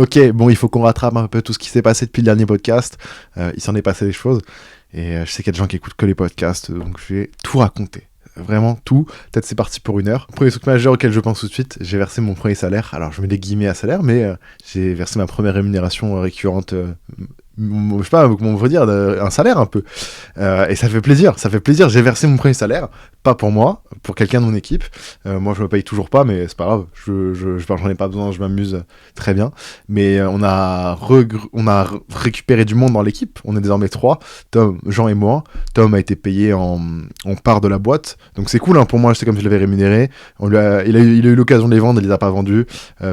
ok, bon, il faut qu'on rattrape un peu tout ce qui s'est passé depuis le dernier podcast. Il s'en est passé des choses. Et je sais qu'il y a des gens qui écoutent que les podcasts, donc je vais tout raconter. Vraiment tout. Peut-être c'est parti pour 1 heure. Premier truc majeur auquel je pense tout de suite, j'ai versé mon premier salaire. Alors je mets des guillemets à salaire, mais j'ai versé ma première rémunération récurrente. Je sais pas comment on veut dire, un salaire un peu. Et ça fait plaisir. J'ai versé mon premier salaire, pas pour moi, pour quelqu'un de mon équipe. Moi je me paye toujours pas, mais c'est pas grave. J'en ai pas besoin, je m'amuse très bien. Mais on a récupéré du monde dans l'équipe. On est désormais 3, Tom, Jean et moi. Tom a été payé en part de la boîte. Donc c'est cool, hein, pour moi, c'est comme si je l'avais rémunéré. Il a eu l'occasion de les vendre, il les a pas vendus.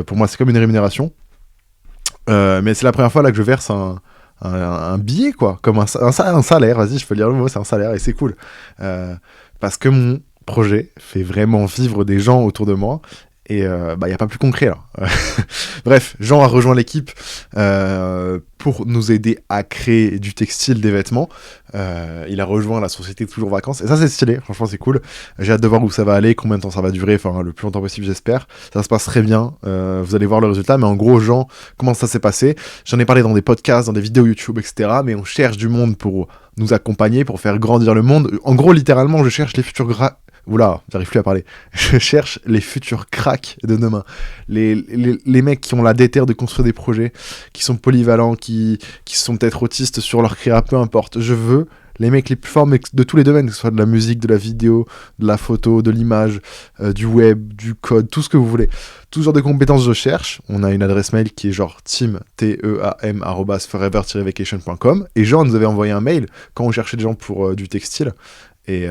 Pour moi, c'est comme une rémunération. Mais c'est la première fois là que je verse un billet, quoi, comme un salaire, vas-y, je peux dire le mot, c'est un salaire, et c'est cool. Parce que mon projet fait vraiment vivre des gens autour de moi, et y a pas plus concret, là. Bref, Jean a rejoint l'équipe pour nous aider à créer du textile, des vêtements. Il a rejoint la société Toujours Vacances, et ça c'est stylé, franchement c'est cool. J'ai hâte de voir où ça va aller, combien de temps ça va durer, enfin le plus longtemps possible j'espère. Ça se passe très bien, vous allez voir le résultat, mais en gros Jean, comment ça s'est passé? J'en ai parlé dans des podcasts, dans des vidéos YouTube, etc. Mais on cherche du monde pour nous accompagner, pour faire grandir le monde. En gros, littéralement, je cherche les futurs Oula, j'arrive plus à parler. Je cherche les futurs cracks de demain. Les mecs qui ont la déterre de construire des projets, qui sont polyvalents, qui sont peut-être autistes sur leur créa, peu importe. Je veux les mecs les plus forts de tous les domaines, que ce soit de la musique, de la vidéo, de la photo, de l'image, du web, du code, tout ce que vous voulez. Tout genre de compétences je cherche. On a une adresse mail qui est genre team, @forever-vacation.com. Et Jean nous avait envoyé un mail quand on cherchait des gens pour du textile. Et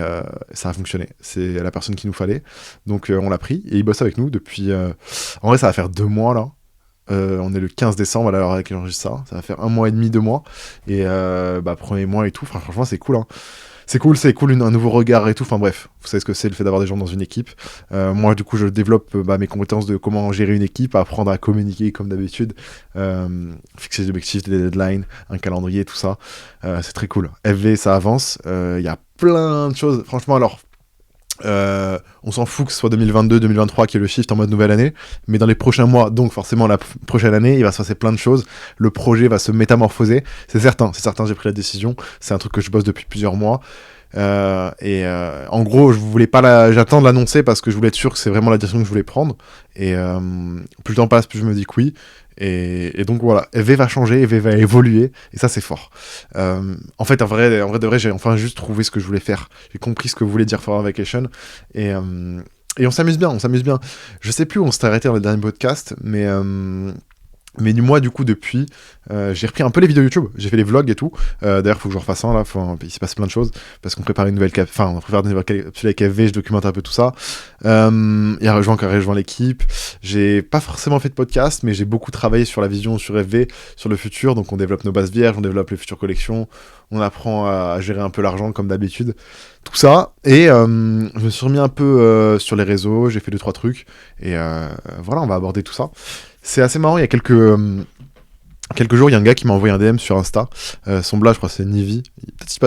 ça a fonctionné, c'est la personne qu'il nous fallait. Donc on l'a pris, et il bosse avec nous depuis... En vrai, ça va faire 2 mois, là. On est le 15 décembre, à l'heure à laquelle j'enregistre ça. Ça va faire 1 mois et demi, 2 mois. Et premier mois et tout, enfin, franchement, c'est cool, hein. C'est cool, un nouveau regard et tout. Enfin bref, vous savez ce que c'est le fait d'avoir des gens dans une équipe. Moi, du coup, je développe mes compétences de comment gérer une équipe, apprendre à communiquer comme d'habitude, fixer des objectifs, des deadlines, un calendrier, tout ça. C'est très cool. FV, ça avance. Il y a plein de choses. Franchement, alors, on s'en fout que ce soit 2022, 2023 qui est le shift en mode nouvelle année, mais dans les prochains mois, donc forcément la prochaine année, il va se passer plein de choses, le projet va se métamorphoser, c'est certain, j'ai pris la décision, c'est un truc que je bosse depuis plusieurs mois, en gros, je voulais pas j'attends de l'annoncer parce que je voulais être sûr que c'est vraiment la direction que je voulais prendre, et plus le temps passe, plus je me dis que oui. Et donc voilà, EV va changer, EV va évoluer, et ça c'est fort. En fait, en vrai de vrai, j'ai enfin juste trouvé ce que je voulais faire. J'ai compris ce que voulait dire Forever Vacation, et on s'amuse bien. Je sais plus où on s'est arrêté dans le dernier podcast, mais moi, du coup, depuis, j'ai repris un peu les vidéos YouTube, j'ai fait les vlogs et tout. D'ailleurs, faut que je refasse un, là, il s'est passé plein de choses, parce qu'on prépare une nouvelle on prépare une nouvelle capsule avec FV, je documente un peu tout ça. Il y a Jean qui a rejoint l'équipe. J'ai pas forcément fait de podcast, mais j'ai beaucoup travaillé sur la vision sur FV, sur le futur, donc on développe nos bases vierges, on développe les futures collections, on apprend à gérer un peu l'argent comme d'habitude. Tout ça, et je me suis remis un peu sur les réseaux, j'ai fait 2-3 trucs, et voilà, on va aborder tout ça. C'est assez marrant, il y a quelques jours, il y a un gars qui m'a envoyé un DM sur Insta. Son blague, je crois, c'est Nivi.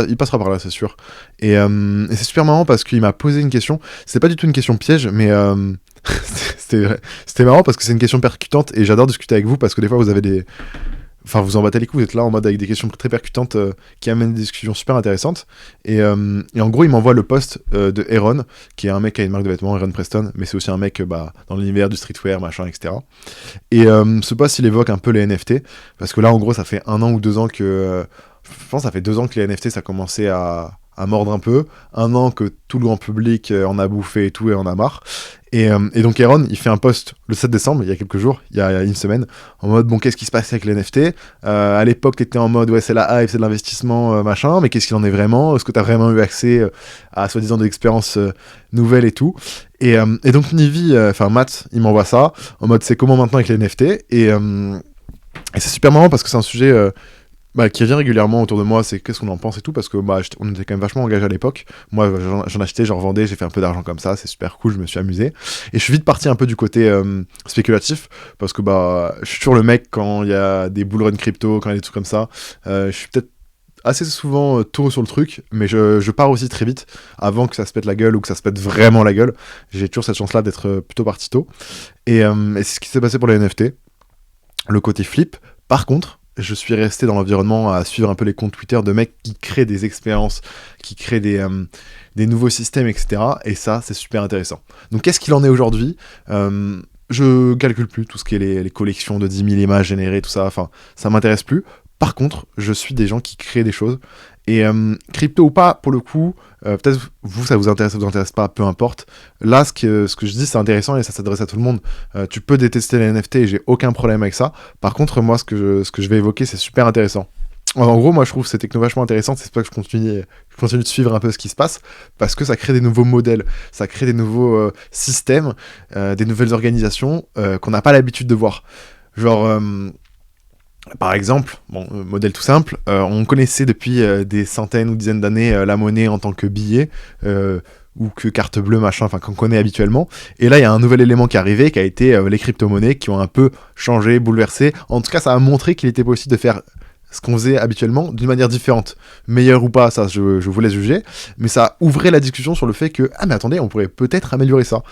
Il passera par là, c'est sûr. Et c'est super marrant parce qu'il m'a posé une question. C'était pas du tout une question piège, mais c'était marrant parce que c'est une question percutante et j'adore discuter avec vous parce que des fois, vous avez des... Enfin, vous en battez les coups, vous êtes là en mode avec des questions très percutantes qui amènent des discussions super intéressantes. Et en gros, il m'envoie le post de Aaron, qui est un mec qui a une marque de vêtements, Aaron Preston, mais c'est aussi un mec dans l'univers du streetwear, machin, etc. Et ce post, il évoque un peu les NFT, parce que là, en gros, ça fait 1 an ou 2 ans que... je pense que ça fait 2 ans que les NFT, ça a commencé à mordre un peu. 1 an que tout le grand public en a bouffé et tout, et en a marre. Et donc Aaron, il fait un post le 7 décembre, il y a quelques jours, il y a une semaine, en mode, bon, qu'est-ce qui se passe avec les NFT? À l'époque, t'étais en mode, ouais, c'est la hype, c'est de l'investissement, machin, mais qu'est-ce qu'il en est vraiment? Est-ce que t'as vraiment eu accès à, soi-disant, des expériences nouvelles et tout? Et donc Nivi, Matt, il m'envoie ça, en mode, c'est comment maintenant avec les NFT? Et c'est super marrant parce que c'est un sujet... qui revient régulièrement autour de moi, c'est qu'est-ce qu'on en pense et tout, parce que on était quand même vachement engagés à l'époque. Moi, j'en achetais, j'en revendais, j'ai fait un peu d'argent comme ça, c'est super cool, je me suis amusé. Et je suis vite parti un peu du côté spéculatif, parce que je suis toujours le mec quand il y a des bull run crypto, quand il y a des trucs comme ça. Je suis peut-être assez souvent tôt sur le truc, mais je pars aussi très vite, avant que ça se pète la gueule ou que ça se pète vraiment la gueule. J'ai toujours cette chance-là d'être plutôt parti tôt. Et c'est ce qui s'est passé pour les NFT. le côté flip. Par contre, je suis resté dans l'environnement à suivre un peu les comptes Twitter de mecs qui créent des expériences, qui créent des nouveaux systèmes, etc. Et ça, c'est super intéressant. Donc, qu'est-ce qu'il en est aujourd'hui ? Je calcule plus tout ce qui est les collections de 10 000 images générées, tout ça. Enfin, ça m'intéresse plus. Par contre, je suis des gens qui créent des choses. Et crypto ou pas, pour le coup, peut-être vous, ça vous intéresse pas, peu importe. Là, ce que je dis, c'est intéressant et ça s'adresse à tout le monde. Tu peux détester les NFT et j'ai aucun problème avec ça. Par contre, moi, ce que je vais évoquer, c'est super intéressant. En gros, moi, je trouve ces technos vachement intéressantes. C'est pour ça que je continue de suivre un peu ce qui se passe, parce que ça crée des nouveaux modèles, ça crée des nouveaux systèmes, des nouvelles organisations qu'on n'a pas l'habitude de voir. Genre... par exemple, modèle tout simple, on connaissait depuis des centaines ou dizaines d'années la monnaie en tant que billet ou que carte bleue, machin, enfin qu'on connaît habituellement. Et là, il y a un nouvel élément qui est arrivé, qui a été les crypto-monnaies, qui ont un peu changé, bouleversé. En tout cas, ça a montré qu'il était possible de faire ce qu'on faisait habituellement d'une manière différente. Meilleure ou pas, ça, je vous laisse juger. Mais ça ouvrait la discussion sur le fait que, ah mais attendez, on pourrait peut-être améliorer ça.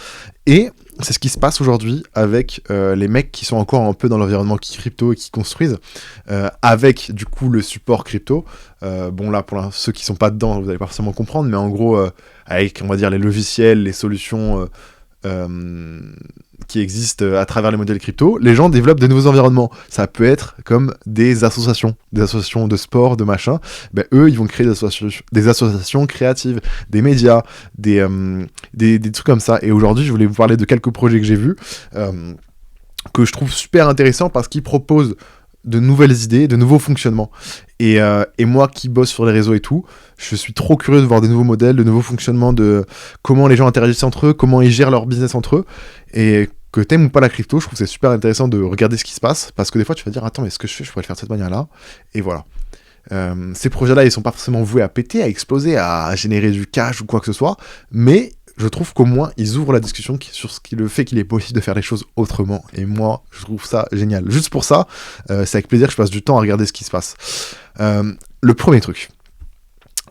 Et c'est ce qui se passe aujourd'hui avec les mecs qui sont encore un peu dans l'environnement crypto et qui construisent, avec du coup le support crypto. Bon là, pour ceux qui sont pas dedans, vous allez pas forcément comprendre, mais en gros, avec on va dire les logiciels, les solutions qui existent à travers les modèles crypto, les gens développent de nouveaux environnements. Ça peut être comme des associations de sport, de machin. Ben, eux, ils vont créer des associations créatives, des médias, des trucs comme ça. Et aujourd'hui, je voulais vous parler de quelques projets que j'ai vus, que je trouve super intéressants parce qu'ils proposent de nouvelles idées, de nouveaux fonctionnements. Et moi qui bosse sur les réseaux et tout, je suis trop curieux de voir des nouveaux modèles, de nouveaux fonctionnements, de comment les gens interagissent entre eux, comment ils gèrent leur business entre eux. Et que t'aimes ou pas la crypto, je trouve que c'est super intéressant de regarder ce qui se passe, parce que des fois tu vas dire, attends, mais ce que je fais, je pourrais le faire de cette manière-là. Et voilà. Ces projets-là, ils sont pas forcément voués à péter, à exploser, à générer du cash ou quoi que ce soit, mais je trouve qu'au moins, ils ouvrent la discussion sur le fait qu'il est possible de faire les choses autrement. Et moi, je trouve ça génial. Juste pour ça, c'est avec plaisir que je passe du temps à regarder ce qui se passe. Le premier truc.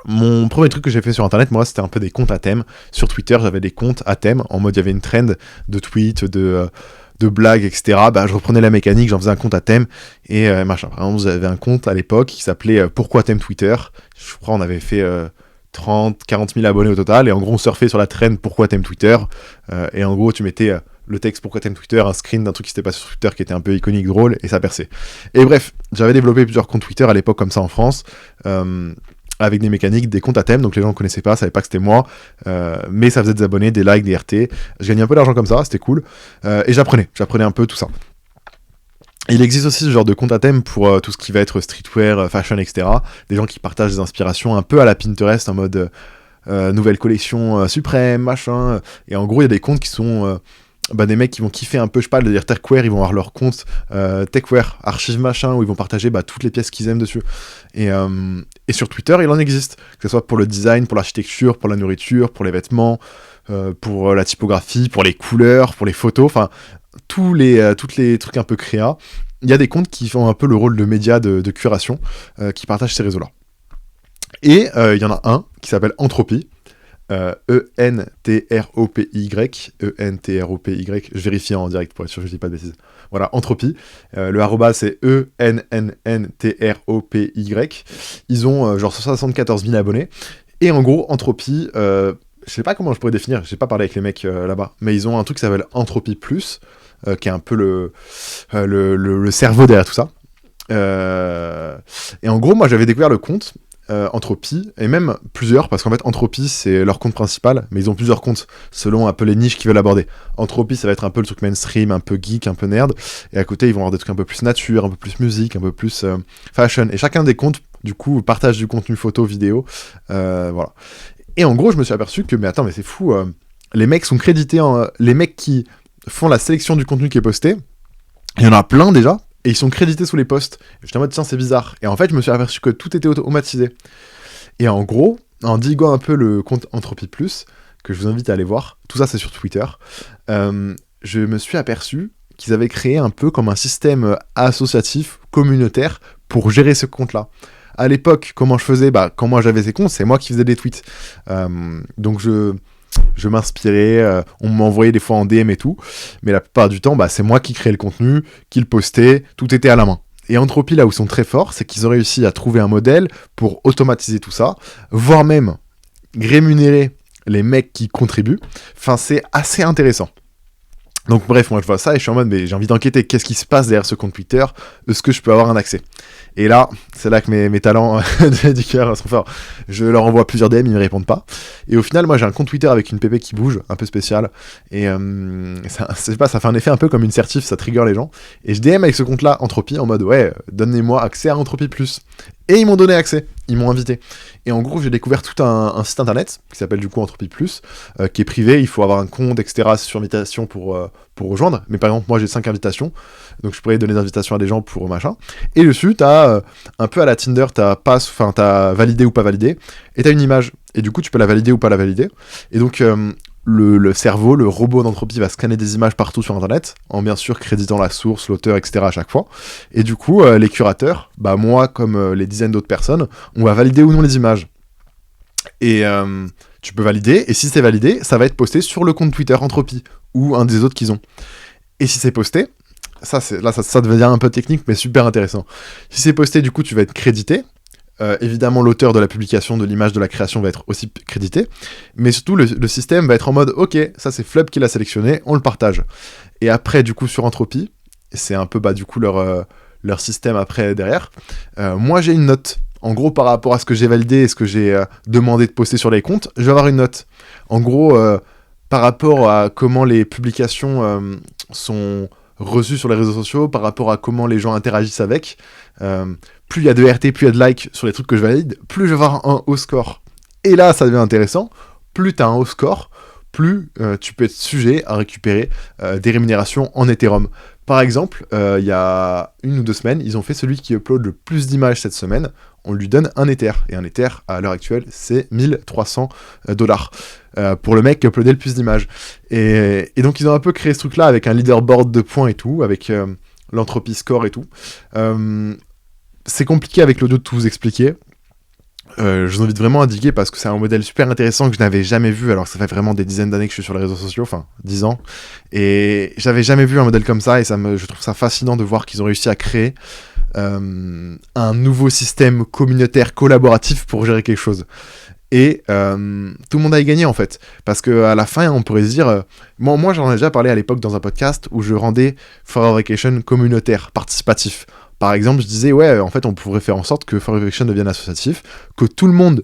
Mon premier truc que j'ai fait sur internet, moi, c'était un peu des comptes à thème. Sur Twitter, j'avais des comptes à thème, en mode il y avait une trend de tweets, de blagues, etc. Bah, je reprenais la mécanique, j'en faisais un compte à thème, et machin. Par exemple, j'avais un compte à l'époque qui s'appelait Pourquoi thème Twitter. Je crois on avait fait 30, 40 000 abonnés au total, et en gros, on surfait sur la trend Pourquoi thème Twitter, et en gros, tu mettais le texte Pourquoi t'aimes Twitter, un screen d'un truc qui s'était passé sur Twitter qui était un peu iconique, drôle, et ça perçait. Et bref, j'avais développé plusieurs comptes Twitter à l'époque comme ça en France, avec des mécaniques, des comptes à thème, donc les gens ne connaissaient pas, savaient pas que c'était moi, mais ça faisait des abonnés, des likes, des RT, je gagnais un peu d'argent comme ça, c'était cool, et j'apprenais un peu tout ça. Il existe aussi ce genre de compte à thème pour tout ce qui va être streetwear, fashion, etc. Des gens qui partagent des inspirations un peu à la Pinterest, en mode nouvelle collection suprême, machin, et en gros il y a des comptes qui sont... des mecs qui vont kiffer un peu, je sais pas, de dire techwear, ils vont avoir leur compte techwear, archive machin, où ils vont partager toutes les pièces qu'ils aiment dessus. Et sur Twitter, il en existe, que ce soit pour le design, pour l'architecture, pour la nourriture, pour les vêtements, pour la typographie, pour les couleurs, pour les photos, enfin, tous les trucs un peu créa. Il y a des comptes qui font un peu le rôle de médias de curation, qui partagent ces réseaux-là. Et il y en a un qui s'appelle Entropy, E-N-T-R-O-P-Y, je vérifie en direct pour être sûr que je dis pas de bêtises. Voilà, Entropy. Le arroba c'est E-N-N-N-T-R-O-P-Y. Ils ont genre 74 000 abonnés. Et en gros, Entropy, je sais pas comment je pourrais définir, j'ai pas parlé avec les mecs là-bas, mais ils ont un truc qui s'appelle Entropy Plus, qui est un peu le cerveau derrière tout ça. Et en gros, moi j'avais découvert le compte Entropy, et même plusieurs, parce qu'en fait Entropy c'est leur compte principal, mais ils ont plusieurs comptes selon un peu les niches qu'ils veulent aborder. Entropy ça va être un peu le truc mainstream, un peu geek, un peu nerd, et à côté ils vont avoir des trucs un peu plus nature, un peu plus musique, un peu plus fashion, et chacun des comptes du coup partage du contenu photo, vidéo, voilà. Et en gros je me suis aperçu que mais attends mais c'est fou, les mecs sont crédités, les mecs qui font la sélection du contenu qui est posté, il y en a plein déjà, et ils sont crédités sous les posts. J'étais en mode, tiens, c'est bizarre. Et en fait, je me suis aperçu que tout était automatisé. Et en gros, en diguant un peu le compte Entropy Plus, que je vous invite à aller voir, tout ça c'est sur Twitter, je me suis aperçu qu'ils avaient créé un peu comme un système associatif, communautaire, pour gérer ce compte-là. À l'époque, comment je faisais ? Quand moi j'avais ces comptes, c'est moi qui faisais des tweets. Donc je m'inspirais, on m'envoyait des fois en DM et tout, mais la plupart du temps, c'est moi qui créais le contenu, qui le postais, tout était à la main. Et Entropy, là où ils sont très forts, c'est qu'ils ont réussi à trouver un modèle pour automatiser tout ça, voire même rémunérer les mecs qui contribuent. Enfin, c'est assez intéressant. Donc bref, moi je vois ça et je suis en mode, mais j'ai envie d'enquêter, qu'est-ce qui se passe derrière ce compte Twitter, est-ce que je peux avoir un accès? Et là, c'est là que mes talents du cœur sont forts. Je leur envoie plusieurs DM, ils me répondent pas. Et au final, moi j'ai un compte Twitter avec une PP qui bouge, un peu spécial. Et ça fait un effet un peu comme une certif, ça trigger les gens. Et je DM avec ce compte-là, Entropy, en mode, ouais, donnez-moi accès à Entropy+. Et ils m'ont donné accès, ils m'ont invité. Et en gros, j'ai découvert tout un site internet qui s'appelle du coup Entropy+, qui est privé, il faut avoir un compte, etc. sur invitation pour rejoindre. Mais par exemple, moi j'ai 5 invitations, donc je pourrais donner des invitations à des gens pour machin. Et dessus, t'as un peu à la Tinder, t'as validé ou pas validé, et t'as une image. Et du coup, tu peux la valider ou pas la valider. Et donc, le cerveau, le robot d'Entropy va scanner des images partout sur Internet, en bien sûr créditant la source, l'auteur, etc. à chaque fois. Et du coup, les curateurs, moi comme les dizaines d'autres personnes, on va valider ou non les images. Et tu peux valider, et si c'est validé, ça va être posté sur le compte Twitter Entropy, ou un des autres qu'ils ont. Et si c'est posté, ça devient un peu technique, mais super intéressant. Si c'est posté, du coup, tu vas être crédité. Évidemment, l'auteur de la publication de l'image de la création va être aussi crédité, mais surtout le système va être en mode ok, ça c'est Flub qui l'a sélectionné, on le partage. Et après, du coup, sur Entropy, c'est un peu du coup leur système après derrière. Moi, j'ai une note. En gros, par rapport à ce que j'ai validé et ce que j'ai demandé de poster sur les comptes, je vais avoir une note. En gros, par rapport à comment les publications sont reçues sur les réseaux sociaux, par rapport à comment les gens interagissent avec, plus il y a de RT, plus il y a de likes sur les trucs que je valide, plus je vais avoir un haut score. Et là, ça devient intéressant. Plus tu as un haut score, plus tu peux être sujet à récupérer des rémunérations en Ethereum. Par exemple, il y a 1 ou 2 semaines, ils ont fait celui qui upload le plus d'images cette semaine, on lui donne un Ether. Et un Ether, à l'heure actuelle, c'est $1300 pour le mec qui uploadait le plus d'images. Et donc, ils ont un peu créé ce truc-là avec un leaderboard de points et tout, avec l'Entropy Score et tout. C'est compliqué avec l'audio de tout vous expliquer. Je vous invite vraiment à diguer parce que c'est un modèle super intéressant que je n'avais jamais vu, alors que ça fait vraiment des dizaines d'années que je suis sur les réseaux sociaux, enfin 10 ans, et j'avais jamais vu un modèle comme ça, et je trouve ça fascinant de voir qu'ils ont réussi à créer un nouveau système communautaire collaboratif pour gérer quelque chose. Et tout le monde a y gagné en fait, parce qu'à la fin on pourrait se dire, moi j'en ai déjà parlé à l'époque dans un podcast où je rendais Forever communautaire, participatif. Par exemple, je disais, ouais, en fait, on pourrait faire en sorte que Forever devienne associatif, que tout le monde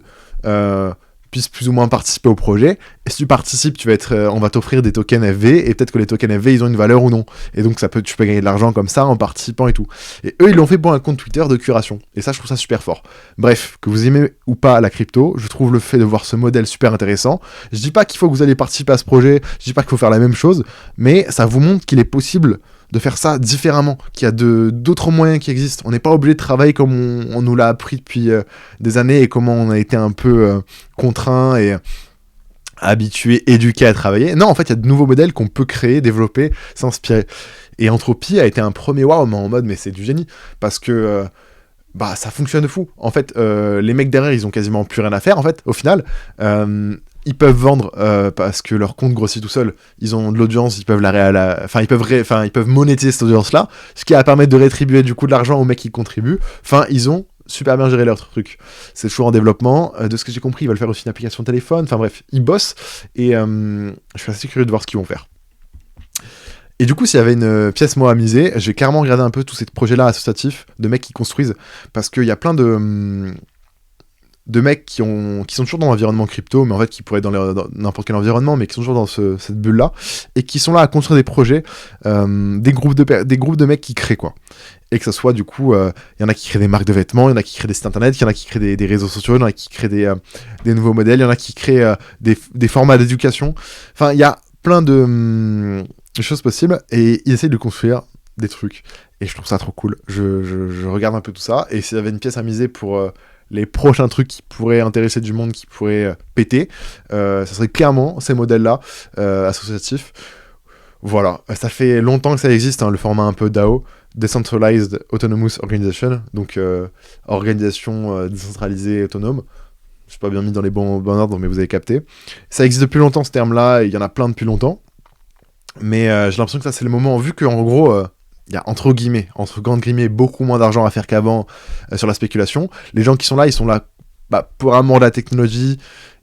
puisse plus ou moins participer au projet. Et si tu participes, on va t'offrir des tokens FV, et peut-être que les tokens FV, ils ont une valeur ou non. Et donc, tu peux gagner de l'argent comme ça en participant et tout. Et eux, ils l'ont fait pour un compte Twitter de curation. Et ça, je trouve ça super fort. Bref, que vous aimez ou pas la crypto, je trouve le fait de voir ce modèle super intéressant. Je dis pas qu'il faut que vous allez participer à ce projet, je dis pas qu'il faut faire la même chose, mais ça vous montre qu'il est possible de faire ça différemment, qu'il y a d'autres moyens qui existent. On n'est pas obligé de travailler comme on nous l'a appris depuis des années, et comment on a été un peu contraint et habitué, éduqué à travailler. Non, en fait, il y a de nouveaux modèles qu'on peut créer, développer, s'inspirer. Et Entropy a été un premier wow, en mode, mais c'est du génie, parce que ça fonctionne de fou. En fait, les mecs derrière, ils ont quasiment plus rien à faire, en fait, au final. Ils peuvent vendre parce que leur compte grossit tout seul. Ils ont de l'audience, ils peuvent ils peuvent monétiser cette audience-là, ce qui va permettre de rétribuer du coup de l'argent aux mecs qui contribuent. Enfin, ils ont super bien géré leur truc. C'est toujours en développement. De ce que j'ai compris, ils veulent faire aussi une application téléphone. Enfin bref, ils bossent et je suis assez curieux de voir ce qu'ils vont faire. Et du coup, s'il y avait une pièce moi à miser, j'ai carrément regardé un peu tous ces projets-là associatifs de mecs qui construisent, parce qu'il y a plein de mecs qui sont toujours dans l'environnement crypto, mais en fait qui pourraient être dans n'importe quel environnement, mais qui sont toujours dans cette bulle-là, et qui sont là à construire des projets, des groupes de mecs qui créent, quoi. Et que ça soit, du coup, y en a qui créent des marques de vêtements, il y en a qui créent des sites internet, il y en a qui créent des réseaux sociaux, il y en a qui créent des nouveaux modèles, il y en a qui créent des formats d'éducation. Enfin, il y a plein de choses possibles, et ils essayent de construire des trucs. Et je trouve ça trop cool. Je regarde un peu tout ça, et s'il y avait une pièce à miser pour les prochains trucs qui pourraient intéresser du monde, qui pourraient péter, ça serait clairement ces modèles-là, associatifs. Voilà, ça fait longtemps que ça existe, hein, le format un peu DAO, Decentralized Autonomous Organization, donc organisation décentralisée autonome. je suis pas bien mis dans les bons ordres, mais vous avez capté. Ça existe depuis longtemps, ce terme-là, et il y en a plein depuis longtemps. Mais j'ai l'impression que ça, c'est le moment, vu qu'en gros, il y a entre grandes guillemets, beaucoup moins d'argent à faire qu'avant sur la spéculation. Les gens qui sont là, ils sont là pour amour de la technologie,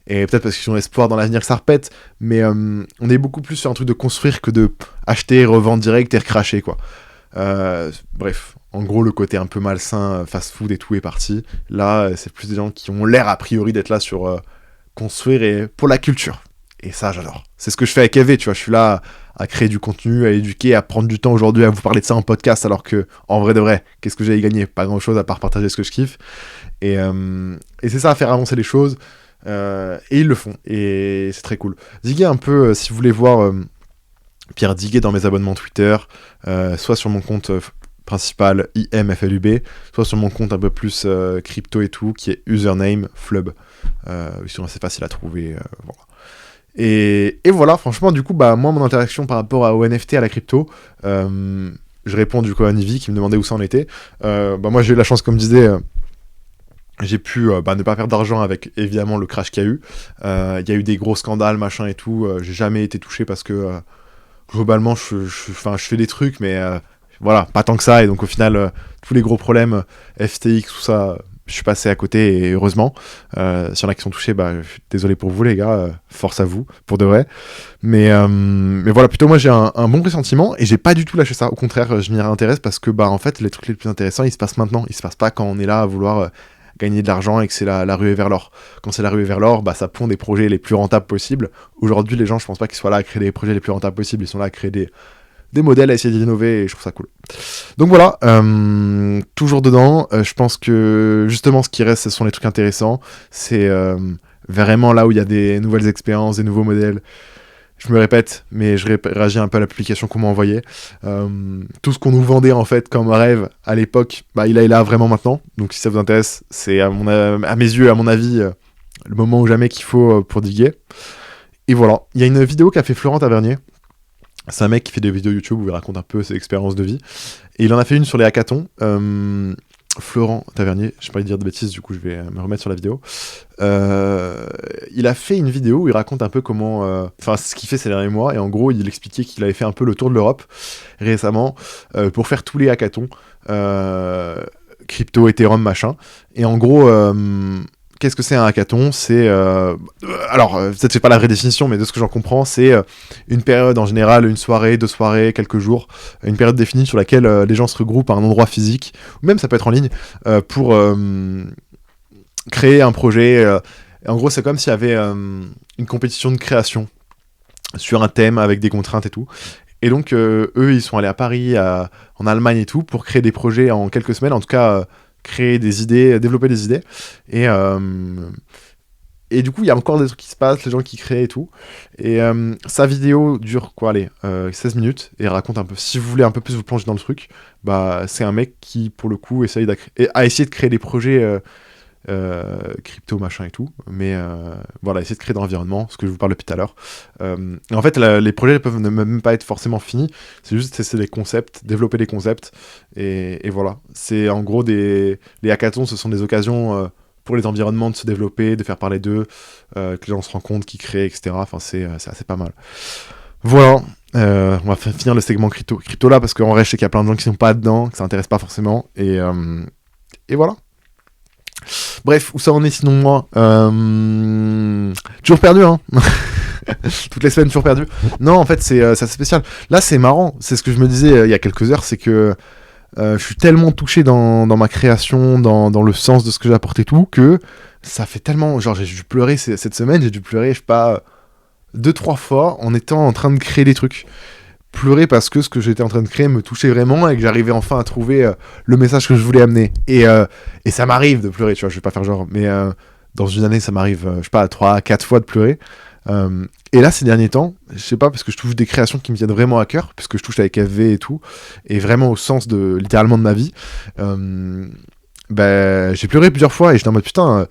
et peut-être parce qu'ils ont espoir dans l'avenir que ça repète, mais on est beaucoup plus sur un truc de construire que de acheter, revendre direct et recracher, quoi. Bref, en gros, le côté un peu malsain, fast-food et tout est parti. Là, c'est plus des gens qui ont l'air, a priori, d'être là sur construire et pour la culture. Et ça, j'adore. C'est ce que je fais avec EV, tu vois. Je suis là à créer du contenu, à éduquer, à prendre du temps aujourd'hui à vous parler de ça en podcast, alors que, en vrai de vrai, qu'est-ce que j'ai gagné ? Pas grand-chose à part partager ce que je kiffe. Et c'est ça, à faire avancer les choses. Et ils le font. Et c'est très cool. Diguez un peu, si vous voulez voir Pierre Diguet dans mes abonnements Twitter, soit sur mon compte principal IMFLUB, soit sur mon compte un peu plus crypto et tout, qui est username Flub. Ils sont assez faciles à trouver. Voilà. Et voilà, franchement, du coup, moi, mon interaction par rapport au NFT, à la crypto, je réponds du coup à Nivi qui me demandait où ça en était. Moi, j'ai eu la chance, comme je disais, j'ai pu ne pas perdre d'argent avec, évidemment, le crash qu'il y a eu. Il y a eu des gros scandales, machin et tout. J'ai jamais été touché parce que, globalement, je fais des trucs, mais voilà, pas tant que ça. Et donc, au final, tous les gros problèmes, FTX, tout ça... je suis passé à côté, et heureusement. S'il y en a qui sont touchés, je suis désolé pour vous, les gars. Force à vous, pour de vrai. Mais voilà, plutôt moi, j'ai un bon pressentiment, et j'ai pas du tout lâché ça. Au contraire, je m'y réintéresse parce que, en fait, les trucs les plus intéressants, ils se passent maintenant. Ils se passent pas quand on est là à vouloir gagner de l'argent et que c'est la ruée vers l'or. Quand c'est la ruée vers l'or, ça pond des projets les plus rentables possibles. Aujourd'hui, les gens, je pense pas qu'ils soient là à créer des projets les plus rentables possibles. Ils sont là à créer des modèles, à essayer d'innover, et je trouve ça cool. Donc voilà, toujours dedans, je pense que justement ce qui reste, ce sont les trucs intéressants, c'est vraiment là où il y a des nouvelles expériences, des nouveaux modèles. Je me répète, mais je réagis un peu à la publication qu'on m'a envoyée. Tout ce qu'on nous vendait en fait comme rêve à l'époque, il est là vraiment maintenant. Donc si ça vous intéresse, c'est à mes yeux, à mon avis, le moment ou jamais qu'il faut pour diguer. Et voilà, il y a une vidéo qu'a fait Florent Tavernier. C'est un mec qui fait des vidéos YouTube où il raconte un peu ses expériences de vie. Et il en a fait une sur les hackathons. Florent Tavernier, je ne vais pas lui dire de bêtises, du coup je vais me remettre sur la vidéo. Il a fait une vidéo où il raconte un peu comment... ce qu'il fait ces derniers mois. Et en gros, il expliquait qu'il avait fait un peu le tour de l'Europe récemment pour faire tous les hackathons. Crypto, Ethereum, machin. Et en gros... qu'est-ce que c'est un hackathon ? C'est... alors, peut-être c'est pas la vraie définition, mais de ce que j'en comprends, c'est une période en général, une soirée, 2 soirées, quelques jours, une période définie sur laquelle les gens se regroupent à un endroit physique, ou même ça peut être en ligne, pour créer un projet. Et en gros, c'est comme s'il y avait une compétition de création sur un thème avec des contraintes et tout. Et donc, eux, ils sont allés à Paris, en Allemagne et tout, pour créer des projets en quelques semaines, en tout cas... créer des idées, développer des idées, et du coup il y a encore des trucs qui se passent, les gens qui créent et tout, et sa vidéo dure 16 minutes, et raconte un peu, si vous voulez un peu plus vous plonger dans le truc, c'est un mec qui pour le coup a essayé de créer des projets crypto machin et tout, mais voilà, essayer de créer dans l'environnement, ce que je vous parle depuis tout à l'heure. En fait, les projets peuvent même pas être forcément finis, c'est juste tester des concepts, développer des concepts, et voilà. C'est en gros les hackathons, ce sont des occasions pour les environnements de se développer, de faire parler d'eux, que les gens se rencontrent, qu'ils créent, etc. Enfin, c'est assez pas mal. Voilà. On va finir le segment crypto là, parce qu'en vrai, je sais qu'il y a plein de gens qui sont pas dedans, que ça intéresse pas forcément, et voilà. Bref, où ça en est sinon moi toujours perdu, hein. Toutes les semaines toujours perdu. Non, en fait c'est assez spécial. Là c'est marrant, c'est ce que je me disais il y a quelques heures, c'est que je suis tellement touché dans ma création, dans le sens de ce que j'ai apporté tout, que ça fait tellement... Genre j'ai dû pleurer cette semaine, j'ai dû pleurer, je sais pas, 2-3 fois en étant en train de créer des trucs. Pleurer parce que ce que j'étais en train de créer me touchait vraiment et que j'arrivais enfin à trouver le message que je voulais amener. Et ça m'arrive de pleurer, tu vois, je vais pas faire genre, mais dans une année, ça m'arrive, je sais pas, 3-4 fois de pleurer. Et là, ces derniers temps, je sais pas, parce que je touche des créations qui me tiennent vraiment à cœur, puisque je touche avec FV et tout, et vraiment au sens littéralement de ma vie, j'ai pleuré plusieurs fois et j'étais en mode putain...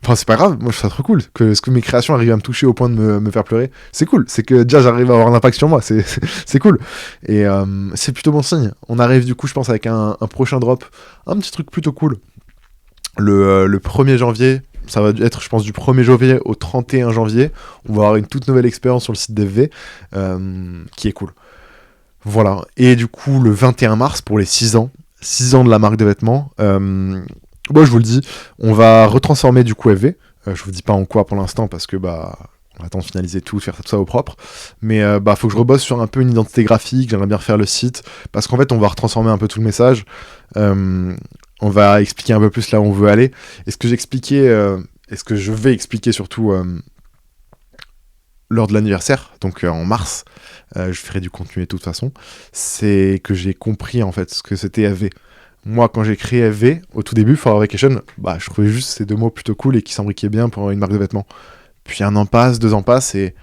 Enfin, c'est pas grave, moi je trouve ça trop cool que mes créations arrivent à me toucher au point de me faire pleurer. C'est cool, c'est que déjà j'arrive à avoir un impact sur moi, c'est cool. Et c'est plutôt bon signe. On arrive du coup, je pense, avec un prochain drop, un petit truc plutôt cool. Le 1er janvier, ça va être, je pense, du 1er janvier au 31 janvier. On va avoir une toute nouvelle expérience sur le site d'FV, qui est cool. Voilà. Et du coup, le 21 mars, pour les 6 ans de la marque de vêtements, moi, je vous le dis, on va retransformer du coup FV. Je vous dis pas en quoi pour l'instant, parce que, on attend de finaliser tout, de faire tout ça au propre. Mais faut que je rebosse sur un peu une identité graphique, j'aimerais bien refaire le site, parce qu'en fait, on va retransformer un peu tout le message. On va expliquer un peu plus là où on veut aller. Et ce que j'expliquais, et ce que je vais expliquer surtout lors de l'anniversaire, donc en mars, je ferai du contenu et tout de toute façon, c'est que j'ai compris en fait ce que c'était FV. Moi, quand j'ai créé FV, au tout début, For Vacation, je trouvais juste ces 2 mots plutôt cool et qui s'imbriquaient bien pour une marque de vêtements. Puis 1 an passe, 2 ans passent, et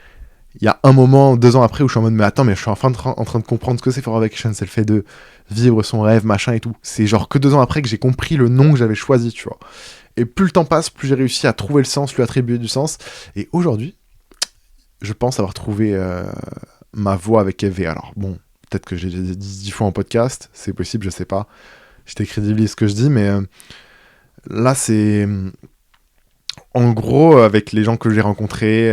il y a un moment, 2 ans après, où je suis en mode, mais attends, mais je suis en train de comprendre ce que c'est For Vacation, c'est le fait de vivre son rêve, machin et tout. C'est genre que 2 ans après que j'ai compris le nom que j'avais choisi, tu vois. Et plus le temps passe, plus j'ai réussi à trouver le sens, lui attribuer du sens. Et aujourd'hui, je pense avoir trouvé ma voix avec FV. Alors bon, peut-être que j'ai dit 10 fois en podcast, c'est possible, je sais pas. Je décrédibilise ce que je dis, mais là, c'est... En gros, avec les gens que j'ai rencontrés,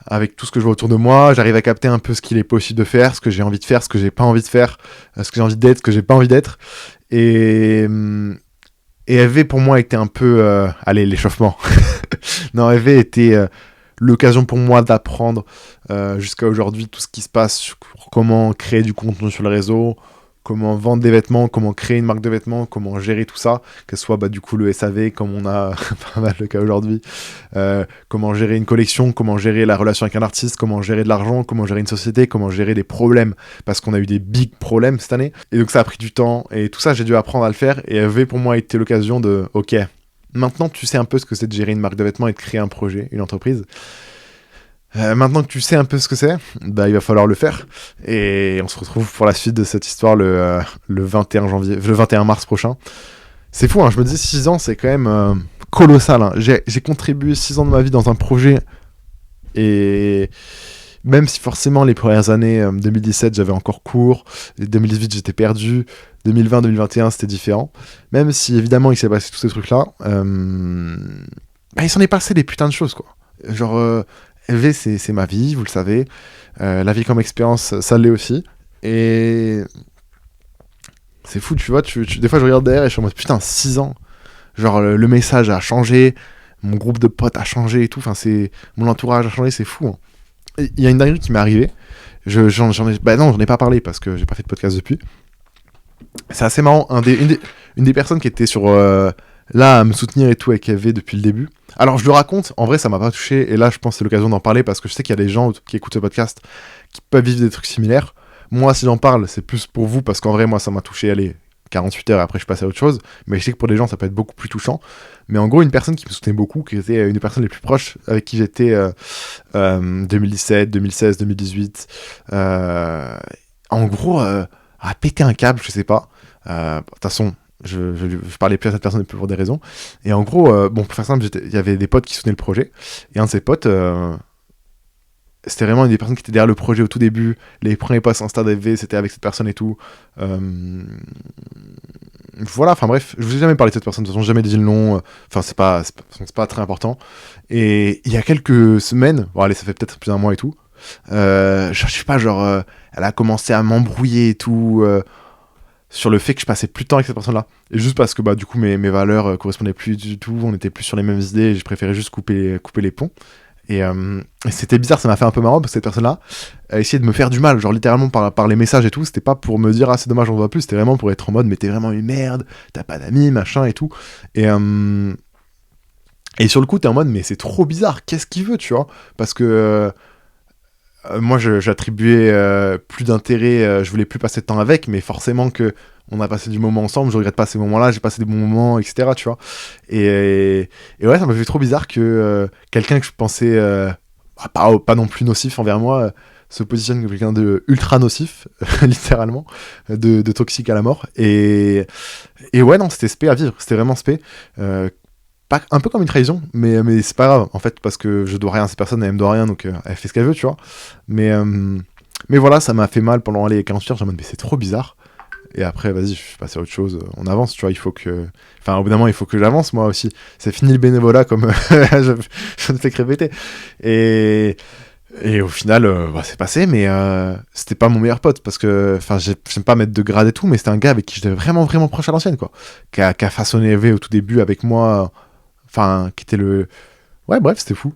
avec tout ce que je vois autour de moi, j'arrive à capter un peu ce qu'il est possible de faire, ce que j'ai envie de faire, ce que j'ai pas envie de faire, ce que j'ai envie d'être, ce que j'ai pas envie d'être. Et FV, pour moi, était un peu... l'échauffement. Non, FV était... l'occasion pour moi d'apprendre jusqu'à aujourd'hui tout ce qui se passe sur comment créer du contenu sur le réseau, comment vendre des vêtements, comment créer une marque de vêtements, comment gérer tout ça, que ce soit du coup le SAV comme on a pas mal le cas aujourd'hui, comment gérer une collection, comment gérer la relation avec un artiste, comment gérer de l'argent, comment gérer une société, comment gérer des problèmes, parce qu'on a eu des big problèmes cette année, et donc ça a pris du temps, et tout ça j'ai dû apprendre à le faire, et FV pour moi a été l'occasion de, ok, maintenant tu sais un peu ce que c'est de gérer une marque de vêtements et de créer un projet, une entreprise. Maintenant que tu sais un peu ce que c'est, il va falloir le faire. Et on se retrouve pour la suite de cette histoire le 21 mars prochain. C'est fou, hein, je me dis 6 ans, c'est quand même colossal. Hein. J'ai contribué 6 ans de ma vie dans un projet. Et même si forcément les premières années, 2017, j'avais encore cours. 2018, j'étais perdu. 2020, 2021, c'était différent. Même si évidemment il s'est passé tous ces trucs-là, il s'en est passé des putains de choses, quoi. Genre... FV, c'est ma vie, vous le savez. La vie comme expérience, ça l'est aussi. Et c'est fou, tu vois. Des fois, je regarde derrière et je suis en mode putain, 6 ans. Genre, le message a changé, mon groupe de potes a changé et tout. Enfin, mon entourage a changé, c'est fou. Hein. Il y a une dinguerie qui m'est arrivée. J'en ai pas parlé parce que j'ai pas fait de podcast depuis. C'est assez marrant. Une des personnes qui était sur là à me soutenir et tout avec FV depuis le début. Alors je le raconte, en vrai ça m'a pas touché, et là je pense que c'est l'occasion d'en parler parce que je sais qu'il y a des gens qui écoutent ce podcast qui peuvent vivre des trucs similaires. Moi si j'en parle, c'est plus pour vous parce qu'en vrai moi ça m'a touché, allez, 48 heures après je passe à autre chose, mais je sais que pour des gens ça peut être beaucoup plus touchant. Mais en gros une personne qui me soutenait beaucoup, qui était une des personnes les plus proches avec qui j'étais 2017, 2016, 2018, en gros a pété un câble, je sais pas. De toute façon, je parlais plus à cette personne pour des raisons. Et en gros, pour faire simple, il y avait des potes qui soutenaient le projet. Et un de ces potes, c'était vraiment une des personnes qui étaient derrière le projet au tout début. Les premiers posts Insta d'FV, c'était avec cette personne et tout. Voilà, enfin bref, je vous ai jamais parlé de cette personne. De toute façon, j'ai jamais dit le nom. Enfin, c'est pas très important. Et il y a quelques semaines, bon allez, ça fait peut-être plus d'un mois et tout. Je sais pas, genre, elle a commencé à m'embrouiller et tout. Sur le fait que je passais plus de temps avec cette personne-là. Et juste parce que du coup mes valeurs correspondaient plus du tout, on était plus sur les mêmes idées, et je préférais juste couper les ponts. Et c'était bizarre, ça m'a fait un peu marrant parce que cette personne-là a essayé de me faire du mal, genre littéralement par les messages et tout. C'était pas pour me dire ah c'est dommage on voit plus, c'était vraiment pour être en mode mais t'es vraiment une merde, t'as pas d'amis, machin et tout. Et sur le coup t'es en mode mais c'est trop bizarre, qu'est-ce qu'il veut, tu vois, parce que moi j'attribuais plus d'intérêt, je voulais plus passer de temps avec, mais forcément que on a passé du moment ensemble, je regrette pas ces moments-là, j'ai passé des bons moments, etc. Tu vois. Et ouais, ça m'a fait trop bizarre que quelqu'un que je pensais pas non plus nocif envers moi se positionne comme quelqu'un de ultra nocif, littéralement, de toxique à la mort. Et ouais, non, c'était spé à vivre, c'était vraiment spé. Un peu comme une trahison, mais c'est pas grave en fait, parce que je dois rien à cette personne, elle me doit rien, donc elle fait ce qu'elle veut, tu vois. Mais voilà, ça m'a fait mal pendant les 48 heures, j'ai en mode mais c'est trop bizarre. et après, vas-y, je suis passé à autre chose, on avance, tu vois, il faut que... Enfin, au bout d'un moment, il faut que j'avance, moi aussi. C'est fini le bénévolat, comme je ne fais que répéter. Et au final, c'est passé, mais c'était pas mon meilleur pote, parce que, enfin, j'aime pas mettre de grade et tout, mais c'était un gars avec qui j'étais vraiment, vraiment proche à l'ancienne, quoi. Qui a façonné EV au tout début avec moi, enfin, qui était le... Ouais, bref, c'était fou.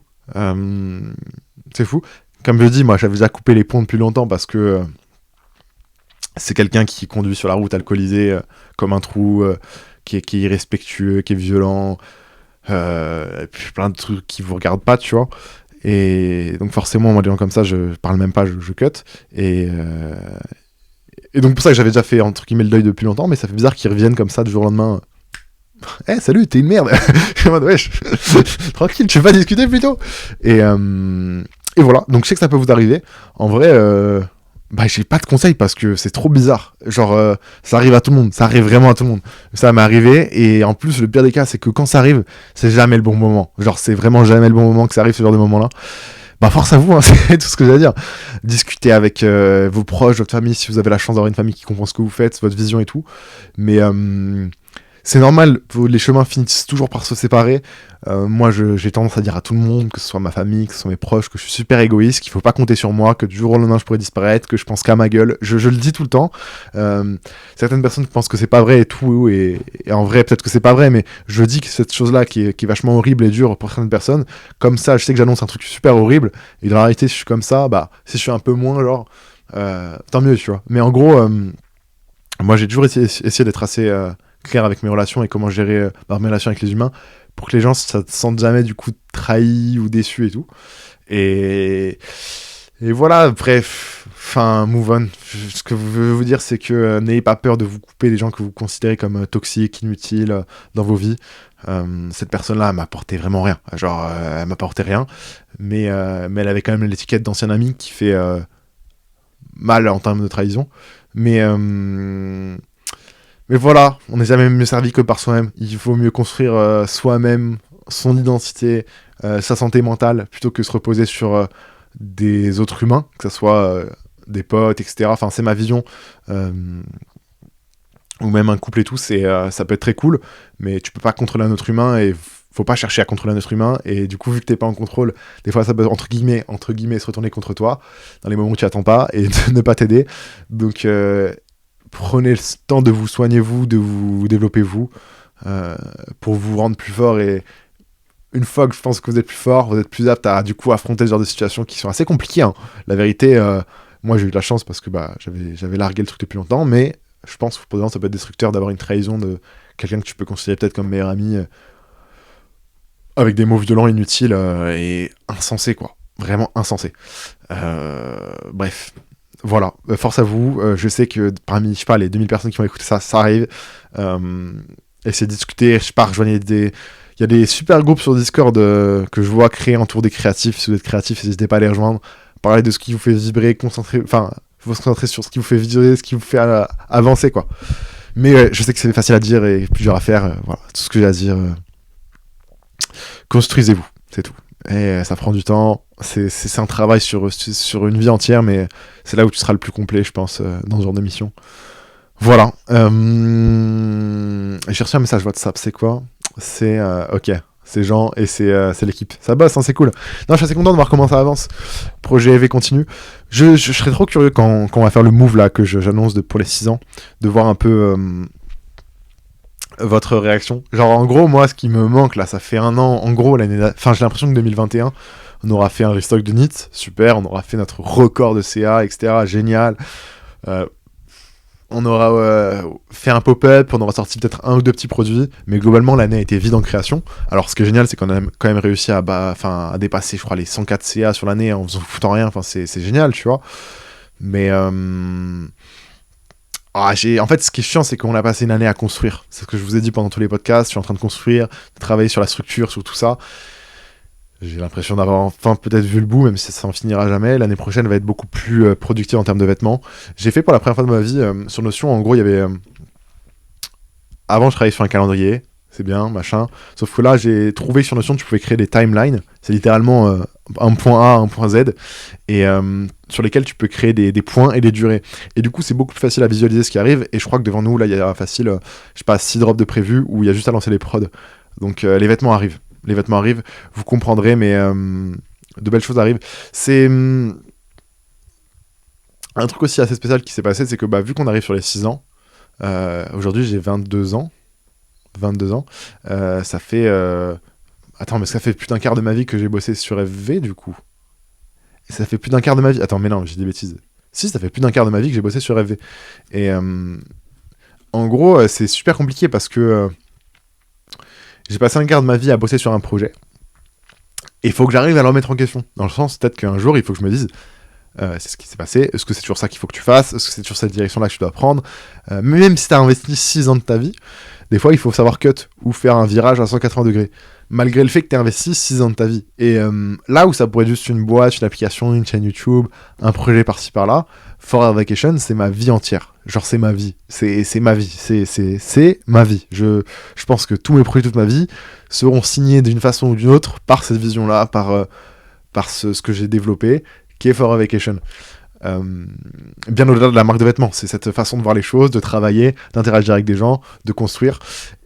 C'est fou. Comme je dis, moi, j'avais déjà coupé les ponts depuis longtemps, parce que c'est quelqu'un qui conduit sur la route alcoolisé comme un trou, qui est irrespectueux, qui est violent, et puis plein de trucs qui vous regardent pas, tu vois. Et donc forcément, moi, des gens comme ça, je parle même pas, je cut. Et donc pour ça que j'avais déjà fait, entre guillemets, le deuil depuis longtemps, mais ça fait bizarre qu'ils reviennent comme ça du jour au lendemain. Eh, salut, t'es une merde. Je suis en mode, wesh, tranquille, tu veux pas discuter plutôt. Et voilà, donc je sais que ça peut vous arriver. En vrai, j'ai pas de conseils parce que c'est trop bizarre. Genre, ça arrive à tout le monde, ça arrive vraiment à tout le monde. Ça m'est arrivé, et en plus, le pire des cas, c'est que quand ça arrive, c'est jamais le bon moment. Genre, c'est vraiment jamais le bon moment que ça arrive, ce genre de moment-là. Bah, force à vous, hein, c'est tout ce que j'ai à dire. Discutez avec vos proches, votre famille, si vous avez la chance d'avoir une famille qui comprend ce que vous faites, votre vision et tout. Mais c'est normal, les chemins finissent toujours par se séparer. Moi, j'ai tendance à dire à tout le monde, que ce soit ma famille, que ce soit mes proches, que je suis super égoïste, qu'il faut pas compter sur moi, que du jour au lendemain je pourrais disparaître, que je pense qu'à ma gueule. Je le dis tout le temps. Certaines personnes pensent que c'est pas vrai et tout, et en vrai, peut-être que c'est pas vrai, mais je dis que cette chose-là qui est vachement horrible et dure pour certaines personnes, comme ça, je sais que j'annonce un truc super horrible, et dans la réalité, si je suis comme ça, bah, si je suis un peu moins, genre, tant mieux, tu vois. Mais en gros, moi, j'ai toujours essayé d'être assez clair avec mes relations et comment gérer mes relations avec les humains pour que les gens se sentent jamais du coup trahis ou déçus et tout. Et voilà, bref, enfin, move on. Ce que je veux vous dire, c'est que n'ayez pas peur de vous couper des gens que vous considérez comme toxiques, inutiles dans vos vies. Cette personne-là, elle m'apportait vraiment rien. Genre, elle m'apportait rien, mais elle avait quand même l'étiquette d'ancien ami qui fait mal en termes de trahison. Mais voilà, on n'est jamais mieux servi que par soi-même. Il faut mieux construire soi-même, son identité, sa santé mentale, plutôt que se reposer sur des autres humains, que ce soit des potes, etc. Enfin, c'est ma vision. Ou même un couple et tout, ça peut être très cool, mais tu peux pas contrôler un autre humain et faut pas chercher à contrôler un autre humain. Et du coup, vu que t'es pas en contrôle, des fois ça peut entre guillemets se retourner contre toi dans les moments où tu attends pas et ne pas t'aider. Donc prenez le temps de vous soigner vous, de vous développer vous, pour vous rendre plus fort. Et une fois que je pense que vous êtes plus fort, vous êtes plus apte à du coup affronter ce genre de situations qui sont assez compliquées, hein. La vérité, moi j'ai eu de la chance parce que j'avais largué le truc depuis longtemps, mais je pense que pour des gens ça peut être destructeur d'avoir une trahison de quelqu'un que tu peux considérer peut-être comme meilleur ami, avec des mots violents, inutiles et insensés, quoi. Vraiment insensés. Bref. Voilà, force à vous. Je sais que parmi, je sais pas, les 2000 personnes qui vont écouter ça, ça arrive. Essayez de discuter, je sais pas, rejoignez des... Il y a des super groupes sur Discord que je vois créer autour des créatifs. Si vous êtes créatif, n'hésitez pas à les rejoindre. Parlez de ce qui vous fait vibrer, faut se concentrer sur ce qui vous fait vibrer, ce qui vous fait avancer, quoi. Mais je sais que c'est facile à dire et plus dur à faire. Voilà, tout ce que j'ai à dire. Construisez-vous, c'est tout. Et ça prend du temps, c'est un travail sur une vie entière, mais c'est là où tu seras le plus complet, je pense, dans ce genre de mission. Voilà. J'ai reçu un message WhatsApp, c'est quoi ? C'est ok, c'est Jean et c'est l'équipe. Ça bosse, hein, c'est cool. Non, je suis assez content de voir comment ça avance. Projet EV continue. Je serais trop curieux quand on va faire le move là que j'annonce pour les 6 ans, de voir un peu votre réaction. Genre en gros, moi ce qui me manque là, ça fait 1 an, en gros j'ai l'impression que 2021 on aura fait un restock de NIT, super, on aura fait notre record de CA, etc, génial. On aura fait un pop-up, on aura sorti peut-être 1 ou 2 petits produits, mais globalement l'année a été vide en création. Alors ce qui est génial, c'est qu'on a quand même réussi à dépasser, je crois, les 104 CA sur l'année en foutant rien, enfin c'est génial, tu vois. Mais en fait, ce qui est chiant, c'est qu'on a passé une année à construire. C'est ce que je vous ai dit pendant tous les podcasts. Je suis en train de construire, de travailler sur la structure, sur tout ça. J'ai l'impression d'avoir enfin peut-être vu le bout, même si ça n'en finira jamais. L'année prochaine va être beaucoup plus productive en termes de vêtements. J'ai fait pour la première fois de ma vie sur Notion. En gros, il y avait... Avant, je travaillais sur un calendrier. c'est bien, machin. Sauf que là, j'ai trouvé sur Notion, tu pouvais créer des timelines. C'est littéralement un point A, un point Z, et sur lesquels tu peux créer des points et des durées. Et du coup, c'est beaucoup plus facile à visualiser ce qui arrive. Et je crois que devant nous, là, il y a facile, je sais pas, 6 drops de prévu où il y a juste à lancer les prods. Donc les vêtements arrivent. Les vêtements arrivent, vous comprendrez, mais de belles choses arrivent. C'est un truc aussi assez spécial qui s'est passé, c'est que vu qu'on arrive sur les 6 ans, aujourd'hui j'ai 22 ans, ça fait... Attends, mais ça fait plus d'un quart de ma vie que j'ai bossé sur FV, du coup. Et ça fait plus d'un quart de ma vie... Attends, mais non, j'ai des bêtises. Si, ça fait plus d'un quart de ma vie que j'ai bossé sur FV. Et en gros, c'est super compliqué parce que j'ai passé un quart de ma vie à bosser sur un projet. Et il faut que j'arrive à le remettre en question. Dans le sens, peut-être qu'un jour, il faut que je me dise... c'est ce qui s'est passé, est-ce que c'est toujours ça qu'il faut que tu fasses, est-ce que c'est toujours cette direction-là que tu dois prendre, même si tu as investi 6 ans de ta vie, des fois il faut savoir cut ou faire un virage à 180 degrés, malgré le fait que tu as investi 6 ans de ta vie. Et là où ça pourrait être juste une boîte, une application, une chaîne YouTube, un projet par-ci par-là, Forever Vacation, c'est ma vie entière. Genre c'est ma vie, c'est ma vie, c'est ma vie. Je pense que tous mes projets, toute ma vie, seront signés d'une façon ou d'une autre par cette vision-là, par ce que j'ai développé, qui est Forever Vacation. Bien au-delà de la marque de vêtements, c'est cette façon de voir les choses, de travailler, d'interagir avec des gens, de construire.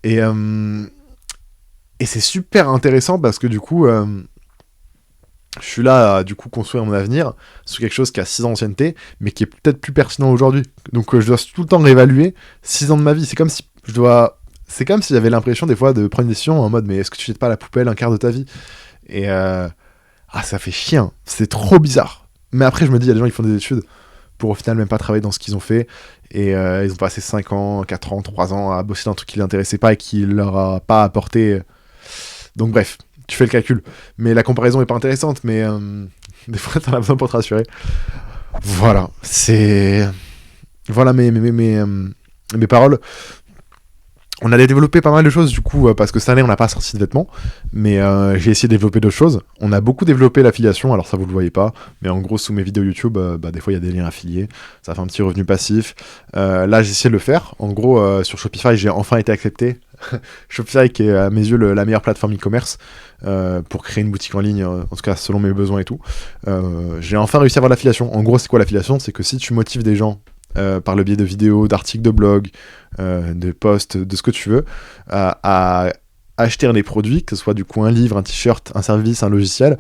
Et c'est super intéressant parce que du coup, je suis là à du coup construire mon avenir sur quelque chose qui a 6 ans d'ancienneté, mais qui est peut-être plus pertinent aujourd'hui. Donc je dois tout le temps réévaluer 6 ans de ma vie. C'est comme si j'avais l'impression des fois de prendre une décision en mode mais est-ce que tu jettes pas à la poubelle un quart de ta vie? Et ça fait chier, c'est trop bizarre. Mais après, je me dis, il y a des gens qui font des études pour au final même pas travailler dans ce qu'ils ont fait. Et ils ont passé 5 ans, 4 ans, 3 ans à bosser dans un truc qui les intéressait pas et qui leur a pas apporté. Donc bref, tu fais le calcul. Mais la comparaison est pas intéressante, mais des fois, t'en as besoin pour te rassurer. Voilà, c'est... Voilà mes paroles. On allait développer pas mal de choses du coup, parce que cette année on n'a pas sorti de vêtements, mais j'ai essayé de développer d'autres choses. On a beaucoup développé l'affiliation, alors ça vous le voyez pas, mais en gros sous mes vidéos YouTube, des fois il y a des liens affiliés, ça fait un petit revenu passif. Là j'ai essayé de le faire, en gros sur Shopify j'ai enfin été accepté. Shopify qui est à mes yeux la meilleure plateforme e-commerce pour créer une boutique en ligne, en tout cas selon mes besoins et tout. J'ai enfin réussi à avoir l'affiliation. En gros c'est quoi l'affiliation? C'est que si tu motives des gens par le biais de vidéos, d'articles de blog, de posts, de ce que tu veux, à acheter des produits, que ce soit du coup un livre, un t-shirt, un service, un logiciel,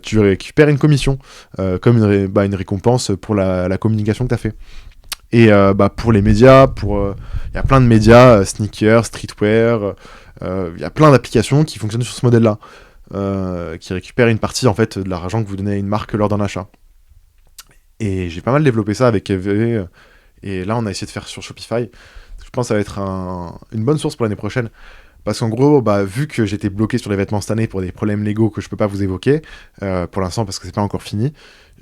tu récupères une commission, comme une récompense pour la communication que tu as fait. Et pour les médias, y a plein de médias, sneakers, streetwear, y a plein d'applications qui fonctionnent sur ce modèle-là, qui récupèrent une partie en fait de l'argent que vous donnez à une marque lors d'un achat. Et j'ai pas mal développé ça avec FV, et là on a essayé de faire sur Shopify. Je pense que ça va être une bonne source pour l'année prochaine. Parce qu'en gros, vu que j'étais bloqué sur les vêtements cette année pour des problèmes légaux que je peux pas vous évoquer, pour l'instant parce que c'est pas encore fini,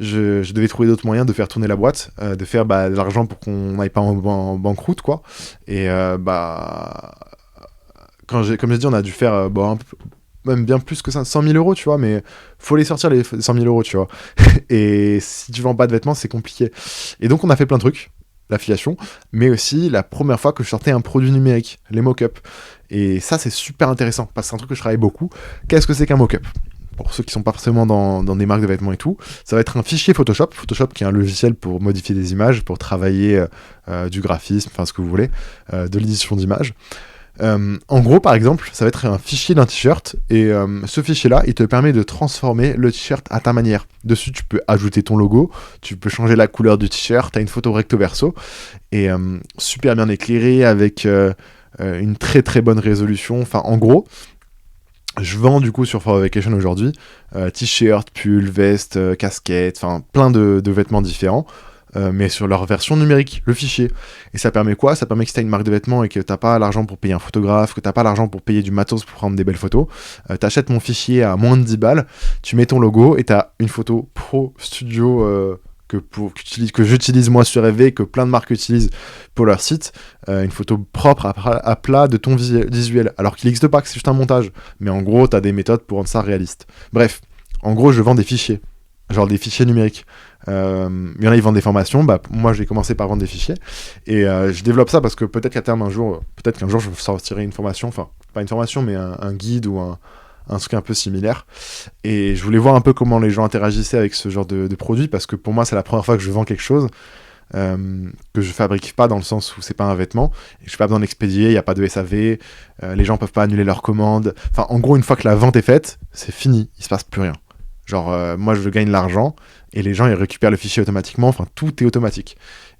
je devais trouver d'autres moyens de faire tourner la boîte, de faire de l'argent pour qu'on n'aille pas en banqueroute, quoi. Et comme j'ai dit, on a dû faire même bien plus que ça, 100 000 euros, tu vois, mais faut les sortir les 100 000 euros, tu vois. Et si tu vends pas de vêtements, c'est compliqué. Et donc on a fait plein de trucs, l'affiliation, mais aussi la première fois que je sortais un produit numérique, les mock-ups. Et ça, c'est super intéressant, parce que c'est un truc que je travaille beaucoup. Qu'est-ce que c'est qu'un mock-up? Pour ceux qui sont pas forcément dans des marques de vêtements et tout, ça va être un fichier Photoshop. Photoshop qui est un logiciel pour modifier des images, pour travailler du graphisme, enfin ce que vous voulez, de l'édition d'images. En gros, par exemple, ça va être un fichier d'un t-shirt, et ce fichier-là, il te permet de transformer le t-shirt à ta manière. Dessus, tu peux ajouter ton logo, tu peux changer la couleur du t-shirt, t'as une photo recto verso, et super bien éclairé, avec une très très bonne résolution. Enfin, en gros, je vends du coup sur Forever Vacation aujourd'hui t-shirt, pull, veste, casquette, enfin plein de vêtements différents. Mais sur leur version numérique, le fichier. Et ça permet quoi? Ça permet que si t'as une marque de vêtements et que t'as pas l'argent pour payer un photographe, que t'as pas l'argent pour payer du matos pour prendre des belles photos, t'achètes mon fichier à moins de 10 balles, tu mets ton logo et t'as une photo pro studio que j'utilise moi sur FV, que plein de marques utilisent pour leur site, une photo propre à plat de ton visuel, alors qu'il n'existe pas, que c'est juste un montage. Mais en gros, t'as des méthodes pour rendre ça réaliste. Bref, en gros, je vends des fichiers. genre des fichiers numériques. Il y en a, ils vendent des formations. Bah, moi, j'ai commencé par vendre des fichiers. Et je développe ça parce que peut-être qu'à terme, peut-être qu'un jour, je sortirai une formation. Enfin, pas une formation, mais un guide ou un truc un peu similaire. Et je voulais voir un peu comment les gens interagissaient avec ce genre de produit parce que pour moi, c'est la première fois que je vends quelque chose que je fabrique pas dans le sens où c'est pas un vêtement. Et je n'ai pas besoin d'expédier, il n'y a pas de SAV, les gens peuvent pas annuler leurs commandes. Enfin, en gros, une fois que la vente est faite, c'est fini, il se passe plus rien. Genre, moi, je gagne l'argent et les gens, ils récupèrent le fichier automatiquement. Enfin, tout est automatique.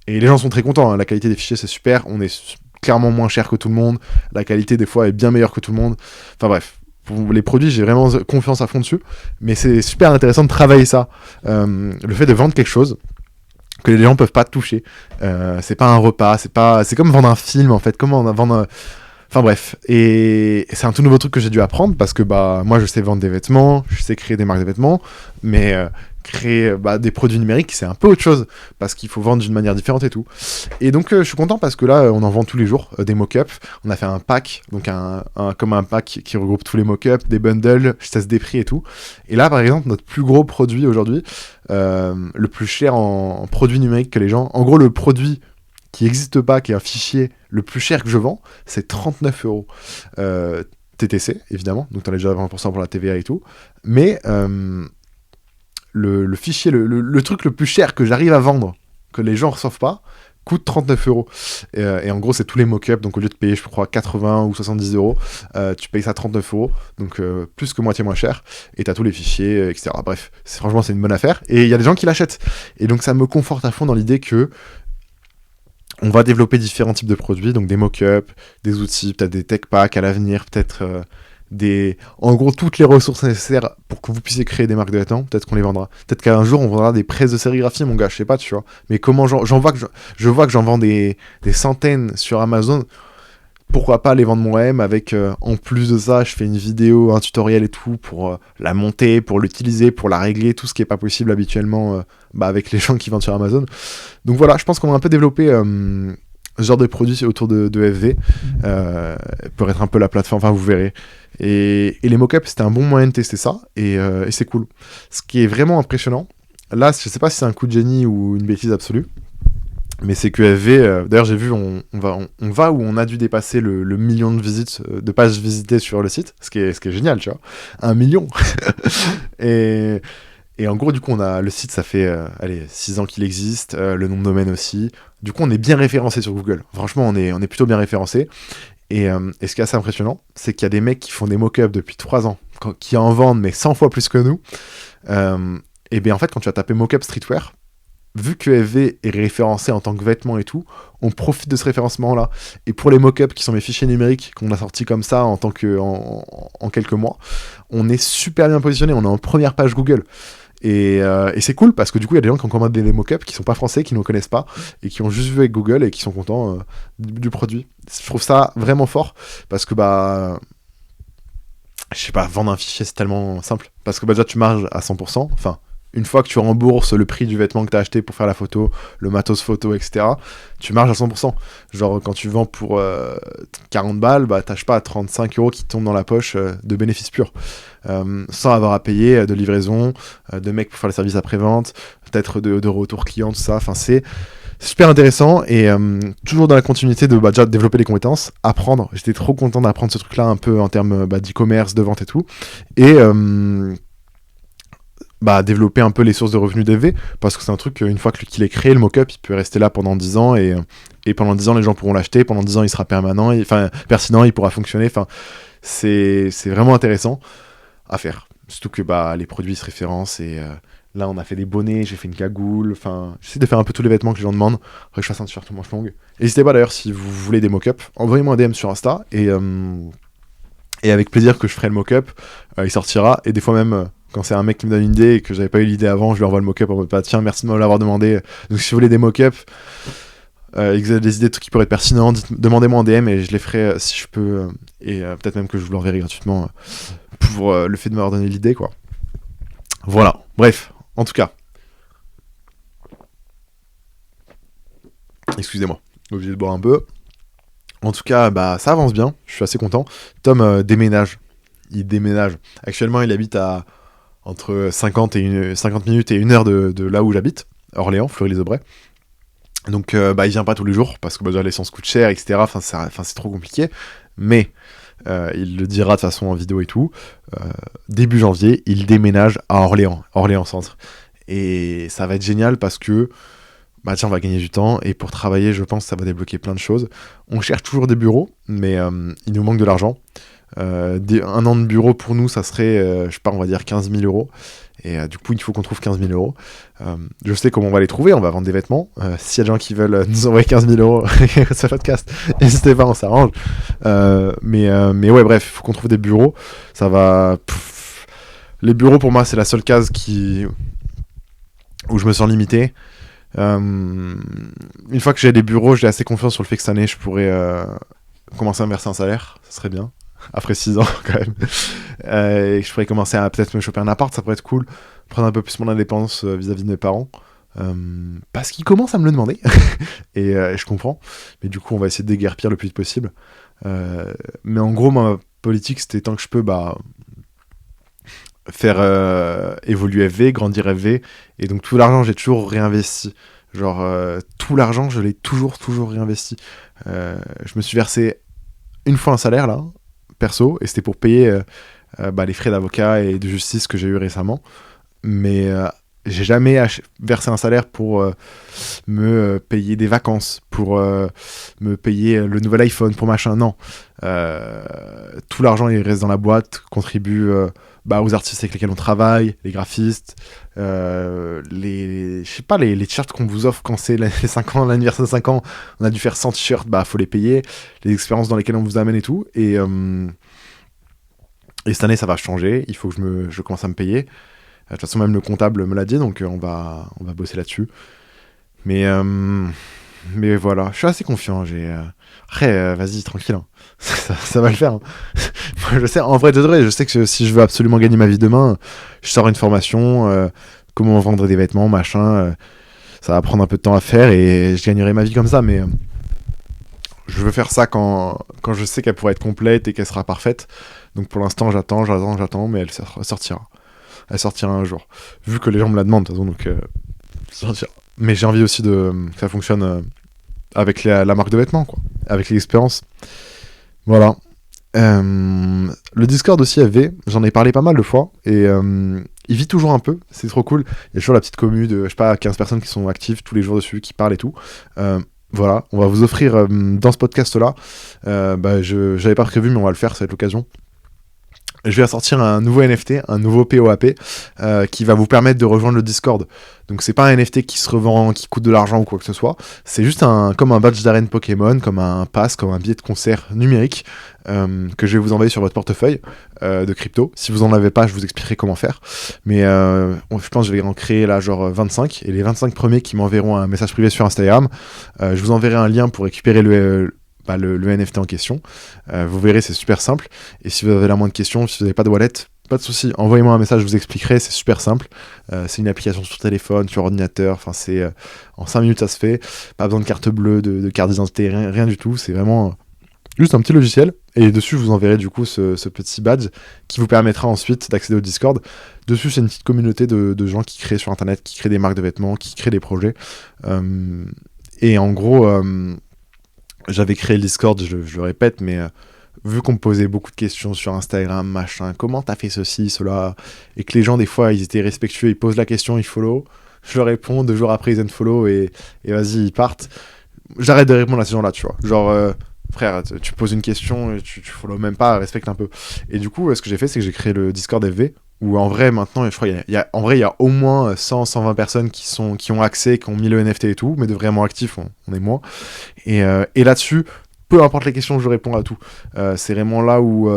Et les gens sont très contents. Hein. La qualité des fichiers, c'est super. On est clairement moins cher que tout le monde. La qualité, des fois, est bien meilleure que tout le monde. Enfin, bref. Pour les produits, j'ai vraiment confiance à fond dessus. Mais c'est super intéressant de travailler ça. Le fait de vendre quelque chose que les gens peuvent pas toucher. C'est pas un repas. C'est comme vendre un film, en fait. Comment vendre... Enfin bref, et c'est un tout nouveau truc que j'ai dû apprendre parce que bah moi je sais vendre des vêtements, je sais créer des marques de vêtements, mais créer des produits numériques c'est un peu autre chose parce qu'il faut vendre d'une manière différente et tout. Et donc je suis content parce que là on en vend tous les jours des mock-ups. On a fait un pack, donc comme un pack qui regroupe tous les mock-ups, des bundles, je teste des prix et tout. Et là par exemple notre plus gros produit aujourd'hui, le plus cher en produits numériques que les gens, en gros le produit qui n'existe pas, qui est un fichier le plus cher que je vends, c'est 39 euros. TTC, évidemment, donc tu as déjà 20% pour la TVA et tout. Mais le fichier, le truc le plus cher que j'arrive à vendre, que les gens ne reçoivent pas, coûte 39 euros. Et en gros, c'est tous les mock-ups, donc au lieu de payer, je crois, 80 ou 70 euros, tu payes ça 39 euros, donc plus que moitié moins cher, et tu as tous les fichiers, etc. Bref, franchement, c'est une bonne affaire. Et il y a des gens qui l'achètent. Et donc, ça me conforte à fond dans l'idée que on va développer différents types de produits, donc des mock-ups, des outils, peut-être des tech packs à l'avenir, peut-être en gros, toutes les ressources nécessaires pour que vous puissiez créer des marques de vêtements, peut-être qu'on les vendra. Peut-être qu'un jour, on vendra des presses de sérigraphie, mon gars, je sais pas, tu vois. Mais comment j'en vois que je vois que j'en vends des centaines sur Amazon. Pourquoi pas les vendre moi-même avec, en plus de ça, je fais une vidéo, un tutoriel et tout pour la monter, pour l'utiliser, pour la régler, tout ce qui est pas possible habituellement avec les gens qui vendent sur Amazon. Donc voilà, je pense qu'on a un peu développé ce genre de produit autour de FV, pour être un peu la plateforme, enfin vous verrez. Et les mock-ups, c'était un bon moyen de tester ça, et c'est cool. Ce qui est vraiment impressionnant, là, je sais pas si c'est un coup de génie ou une bêtise absolue, mais c'est que FV, d'ailleurs j'ai vu, on va où on a dû dépasser le million de visites, de pages visitées sur le site, ce qui est génial, tu vois. 1 million. Et en gros, du coup, le site, ça fait 6 ans qu'il existe, le nom de domaine aussi. Du coup, on est bien référencé sur Google. Franchement, on est plutôt bien référencé. Et ce qui est assez impressionnant, c'est qu'il y a des mecs qui font des mock-ups depuis 3 ans, qui en vendent, mais 100 fois plus que nous. Et bien en fait, quand tu vas taper mock-up streetwear, vu que FV est référencé en tant que vêtement et tout, on profite de ce référencement-là. Et pour les mock-ups qui sont mes fichiers numériques qu'on a sortis comme ça en quelques mois, on est super bien positionné, on est en première page Google. Et c'est cool parce que du coup, il y a des gens qui ont commandé des mock-ups qui sont pas français, qui ne connaissent pas et qui ont juste vu avec Google et qui sont contents du produit. Je trouve ça vraiment fort parce que je sais pas, vendre un fichier c'est tellement simple parce que déjà tu marges à 100%, enfin une fois que tu rembourses le prix du vêtement que tu as acheté pour faire la photo, le matos photo, etc., tu marges à 100%. Genre, quand tu vends pour 40 balles, t'as pas 35 euros qui tombent dans la poche de bénéfices purs. Sans avoir à payer de livraison, de mecs pour faire le service après-vente, peut-être de retour client, tout ça. Enfin, c'est super intéressant et toujours dans la continuité de déjà développer les compétences, apprendre. J'étais trop content d'apprendre ce truc-là un peu en termes d'e-commerce, de vente et tout. Et développer un peu les sources de revenus d'EV, parce que c'est un truc, une fois qu'il est créé, le mock-up, il peut rester là pendant 10 ans, et pendant 10 ans, les gens pourront l'acheter, pendant 10 ans, il sera permanent, pertinent, il pourra fonctionner, c'est vraiment intéressant à faire. Surtout que les produits se référencent, et là, on a fait des bonnets, j'ai fait une cagoule, j'essaie de faire un peu tous les vêtements que les gens demandent, après que je fasse un t-shirt manche longue. N'hésitez pas d'ailleurs, si vous voulez des mock-ups, envoyez-moi un DM sur Insta, et avec plaisir que je ferai le mock-up, il sortira, et des fois même... quand c'est un mec qui me donne une idée et que j'avais pas eu l'idée avant, je lui envoie le mock-up en mode tiens, merci de me l'avoir demandé. Donc si vous voulez des mock-ups et que vous avez des idées de trucs qui pourraient être pertinents, demandez-moi en DM et je les ferai si je peux. Et peut-être même que je vous l'enverrai gratuitement pour le fait de m'avoir donné l'idée, quoi. Voilà, bref, en tout cas. Excusez-moi, obligé de boire un peu. En tout cas, ça avance bien, je suis assez content. Tom déménage. Il déménage. Actuellement, il habite entre 50 minutes et 1 heure de là où j'habite, Orléans, Fleury-les-Aubrais. Donc il vient pas tous les jours parce que déjà l'essence coûte cher, etc. Enfin c'est trop compliqué. Mais il le dira de toute façon en vidéo et tout. Début janvier, il déménage à Orléans Centre. Et ça va être génial parce que on va gagner du temps et pour travailler, je pense que ça va débloquer plein de choses. On cherche toujours des bureaux, mais il nous manque de l'argent. Un an de bureau pour nous, ça serait, on va dire 15 000 euros. Et du coup, il faut qu'on trouve 15 000 euros. Je sais comment on va les trouver, on va vendre des vêtements. S'il y a des gens qui veulent nous envoyer 15 000 euros sur ce podcast, n'hésitez pas, on s'arrange. Mais ouais, bref, il faut qu'on trouve des bureaux. Ça va... Les bureaux, pour moi, c'est la seule case où je me sens limité. Une fois que j'ai des bureaux, j'ai assez confiance sur le fait que cette année, je pourrais commencer à me verser un salaire. Ça serait bien. Après 6 ans, quand même. Et je pourrais commencer à peut-être me choper un appart, ça pourrait être cool. Prendre un peu plus mon indépendance vis-à-vis de mes parents. Parce qu'ils commencent à me le demander. et je comprends. Mais du coup, on va essayer de déguerpir le plus vite possible. Mais en gros, ma politique, c'était tant que je peux faire évoluer FV, grandir FV. Et donc, tout l'argent, j'ai toujours réinvesti. Genre, tout l'argent, je l'ai toujours réinvesti. Je me suis versé une fois un salaire, là, perso, et c'était pour payer les frais d'avocat et de justice que j'ai eu récemment. Mais j'ai jamais versé un salaire pour me payer des vacances, pour me payer le nouvel iPhone, pour machin. Non. Tout l'argent, il reste dans la boîte, contribue aux artistes avec lesquels on travaille, les graphistes, les t-shirts qu'on vous offre quand c'est les 5 ans, l'anniversaire de 5 ans, on a dû faire 100 t-shirts, faut les payer, les expériences dans lesquelles on vous amène et tout. Et cette année, ça va changer, il faut que je commence à me payer. De toute façon, même le comptable me l'a dit, donc on va bosser là-dessus. Mais voilà, je suis assez confiant. Après, vas-y, tranquille. Hein. Ça va le faire. Hein. Moi, je sais, en vrai de vrai, je sais que si je veux absolument gagner ma vie demain, je sors une formation, comment vendre des vêtements, machin. Ça va prendre un peu de temps à faire et je gagnerai ma vie comme ça. Mais je veux faire ça quand je sais qu'elle pourra être complète et qu'elle sera parfaite. Donc pour l'instant, j'attends, mais elle sortira. Elle sortira un jour. Vu que les gens me la demandent, de toute façon, donc sortira. Mais j'ai envie aussi que ça fonctionne avec la marque de vêtements, quoi. Avec l'expérience. Voilà. Le Discord aussi, FV, j'en ai parlé pas mal de fois. Et il vit toujours un peu, c'est trop cool. Il y a toujours la petite commu de, 15 personnes qui sont actives tous les jours dessus, qui parlent et tout. Voilà, on va vous offrir dans ce podcast-là. J'avais pas prévu, mais on va le faire, ça va être l'occasion. Je vais sortir un nouveau NFT, un nouveau POAP, qui va vous permettre de rejoindre le Discord. Donc c'est pas un NFT qui se revend, qui coûte de l'argent ou quoi que ce soit. C'est juste comme un badge d'arène Pokémon, comme un pass, comme un billet de concert numérique que je vais vous envoyer sur votre portefeuille de crypto. Si vous en avez pas, je vous expliquerai comment faire. Mais je pense que je vais en créer là genre 25. Et les 25 premiers qui m'enverront un message privé sur Instagram, je vous enverrai un lien pour récupérer le NFT en question. Vous verrez, c'est super simple. Et si vous avez la moindre question, si vous n'avez pas de wallet, pas de souci, envoyez-moi un message, je vous expliquerai, c'est super simple. C'est une application sur téléphone, sur ordinateur, enfin en 5 minutes ça se fait, pas besoin de carte bleue, de carte d'identité, rien du tout, c'est vraiment juste un petit logiciel. Et dessus, je vous enverrai du coup ce petit badge qui vous permettra ensuite d'accéder au Discord. Dessus, c'est une petite communauté de gens qui créent sur Internet, qui créent des marques de vêtements, qui créent des projets. Et en gros... j'avais créé le Discord, je le répète, mais vu qu'on me posait beaucoup de questions sur Instagram, machin, comment t'as fait ceci, cela, et que les gens, des fois, ils étaient respectueux, ils posent la question, ils follow, je leur réponds, 2 jours après, ils unfollow, et vas-y, ils partent. J'arrête de répondre à ces gens-là, tu vois. Genre, frère, tu poses une question, et tu follow même pas, respecte un peu. Et du coup, ce que j'ai fait, c'est que j'ai créé le Discord FV, où en vrai, maintenant, je crois il y a au moins 100-120 personnes qui ont accès, qui ont mis le NFT et tout, mais de vraiment actifs, on est moins. Et là-dessus, peu importe les questions, je réponds à tout. C'est vraiment là où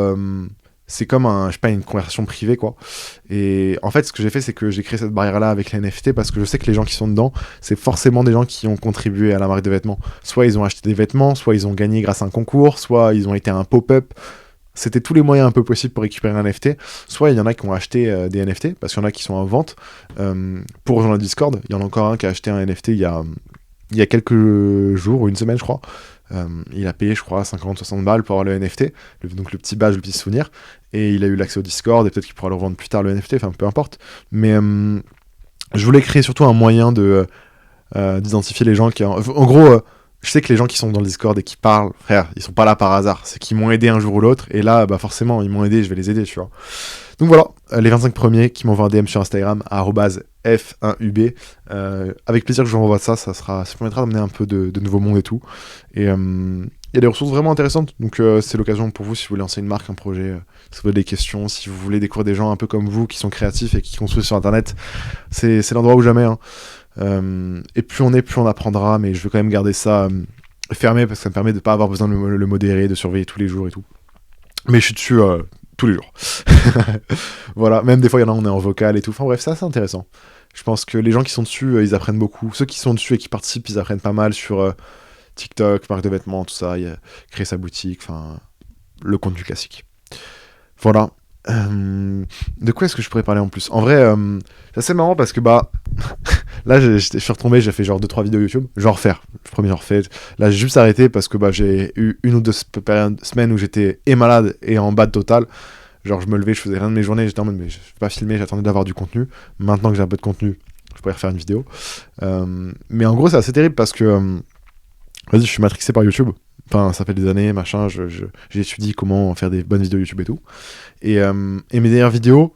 c'est comme une conversation privée, quoi. Et en fait, ce que j'ai fait, c'est que j'ai créé cette barrière-là avec les NFT parce que je sais que les gens qui sont dedans, c'est forcément des gens qui ont contribué à la marque de vêtements. Soit ils ont acheté des vêtements, soit ils ont gagné grâce à un concours, soit ils ont été à un pop-up. C'était tous les moyens un peu possibles pour récupérer un NFT. Soit il y en a qui ont acheté des NFT, parce qu'il y en a qui sont en vente pour rejoindre le Discord. Il y en a encore un qui a acheté un NFT il y a quelques jours, ou une semaine je crois. Il a payé, je crois, 50-60 balles pour avoir le NFT, donc le petit badge, le petit souvenir, et il a eu l'accès au Discord, et peut-être qu'il pourra le revendre plus tard, le NFT, enfin peu importe. Mais je voulais créer surtout un moyen d'identifier les gens en gros, je sais que les gens qui sont dans le Discord et qui parlent, frère, ils sont pas là par hasard, c'est qu'ils m'ont aidé un jour ou l'autre, et là, bah forcément, ils m'ont aidé, je vais les aider, tu vois. Donc voilà, les 25 premiers qui m'envoient un DM sur Instagram, @f1ub, avec plaisir que je vous renvoie ça permettra d'amener un peu de nouveau monde et tout. Et il y a des ressources vraiment intéressantes, donc c'est l'occasion pour vous, si vous voulez lancer une marque, un projet, si vous avez des questions, si vous voulez découvrir des gens un peu comme vous, qui sont créatifs et qui construisent sur Internet, c'est l'endroit où jamais, hein. Et plus on est, plus on apprendra, mais je veux quand même garder ça fermé, parce que ça me permet de pas avoir besoin de le modérer, de surveiller tous les jours et tout. Mais je suis dessus tous les jours. Voilà, même des fois il y en a, on est en vocal et tout. Enfin bref, ça c'est intéressant. Je pense que les gens qui sont dessus, ils apprennent beaucoup. Ceux qui sont dessus et qui participent, ils apprennent pas mal sur TikTok, marque de vêtements, tout ça, créer sa boutique, enfin le contenu classique. Voilà. De quoi est-ce que je pourrais parler en plus? En vrai, c'est assez marrant parce que bah là je suis retombé, j'ai fait genre 2-3 vidéos YouTube, je vais en refaire. Le premier j'en refais. Là j'ai juste arrêté parce que bah j'ai eu une ou deux semaines où j'étais malade et en bad total. Genre je me levais, je faisais rien de mes journées, j'étais en mode mais je vais pas filmer, j'attendais d'avoir du contenu. Maintenant que j'ai un peu de contenu, je pourrais refaire une vidéo. Mais en gros c'est assez terrible parce que vas-y, je suis matrixé par YouTube. Enfin, ça fait des années, machin, j'ai étudié comment faire des bonnes vidéos YouTube et tout. Et mes dernières vidéos,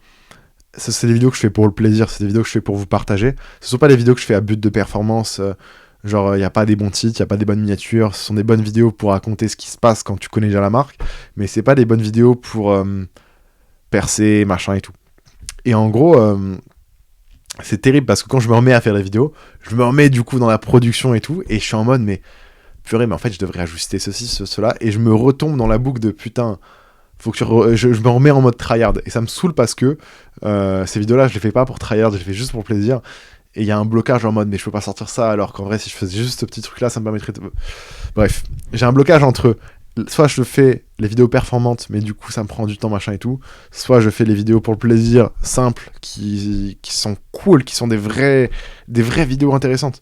c'est des vidéos que je fais pour le plaisir, c'est des vidéos que je fais pour vous partager. Ce sont pas des vidéos que je fais à but de performance, genre il n'y a pas des bons titres, il n'y a pas des bonnes miniatures, ce sont des bonnes vidéos pour raconter ce qui se passe quand tu connais déjà la marque, mais c'est pas des bonnes vidéos pour percer, machin et tout. Et en gros, c'est terrible parce que quand je me remets à faire des vidéos, je me remets du coup dans la production et tout, et je suis en mode mais purée, mais en fait je devrais ajuster ceci, cela, et je me retombe dans la boucle de putain, faut que je me remets en mode tryhard, et ça me saoule parce que ces vidéos-là, je les fais pas pour tryhard, je les fais juste pour plaisir, et il y a un blocage en mode, mais je peux pas sortir ça, alors qu'en vrai, si je faisais juste ce petit truc-là, ça me permettrait de... Bref, j'ai un blocage entre, soit je fais les vidéos performantes, mais du coup ça me prend du temps, machin et tout, soit je fais les vidéos pour le plaisir, simples, qui sont cool, qui sont des vraies vidéos intéressantes.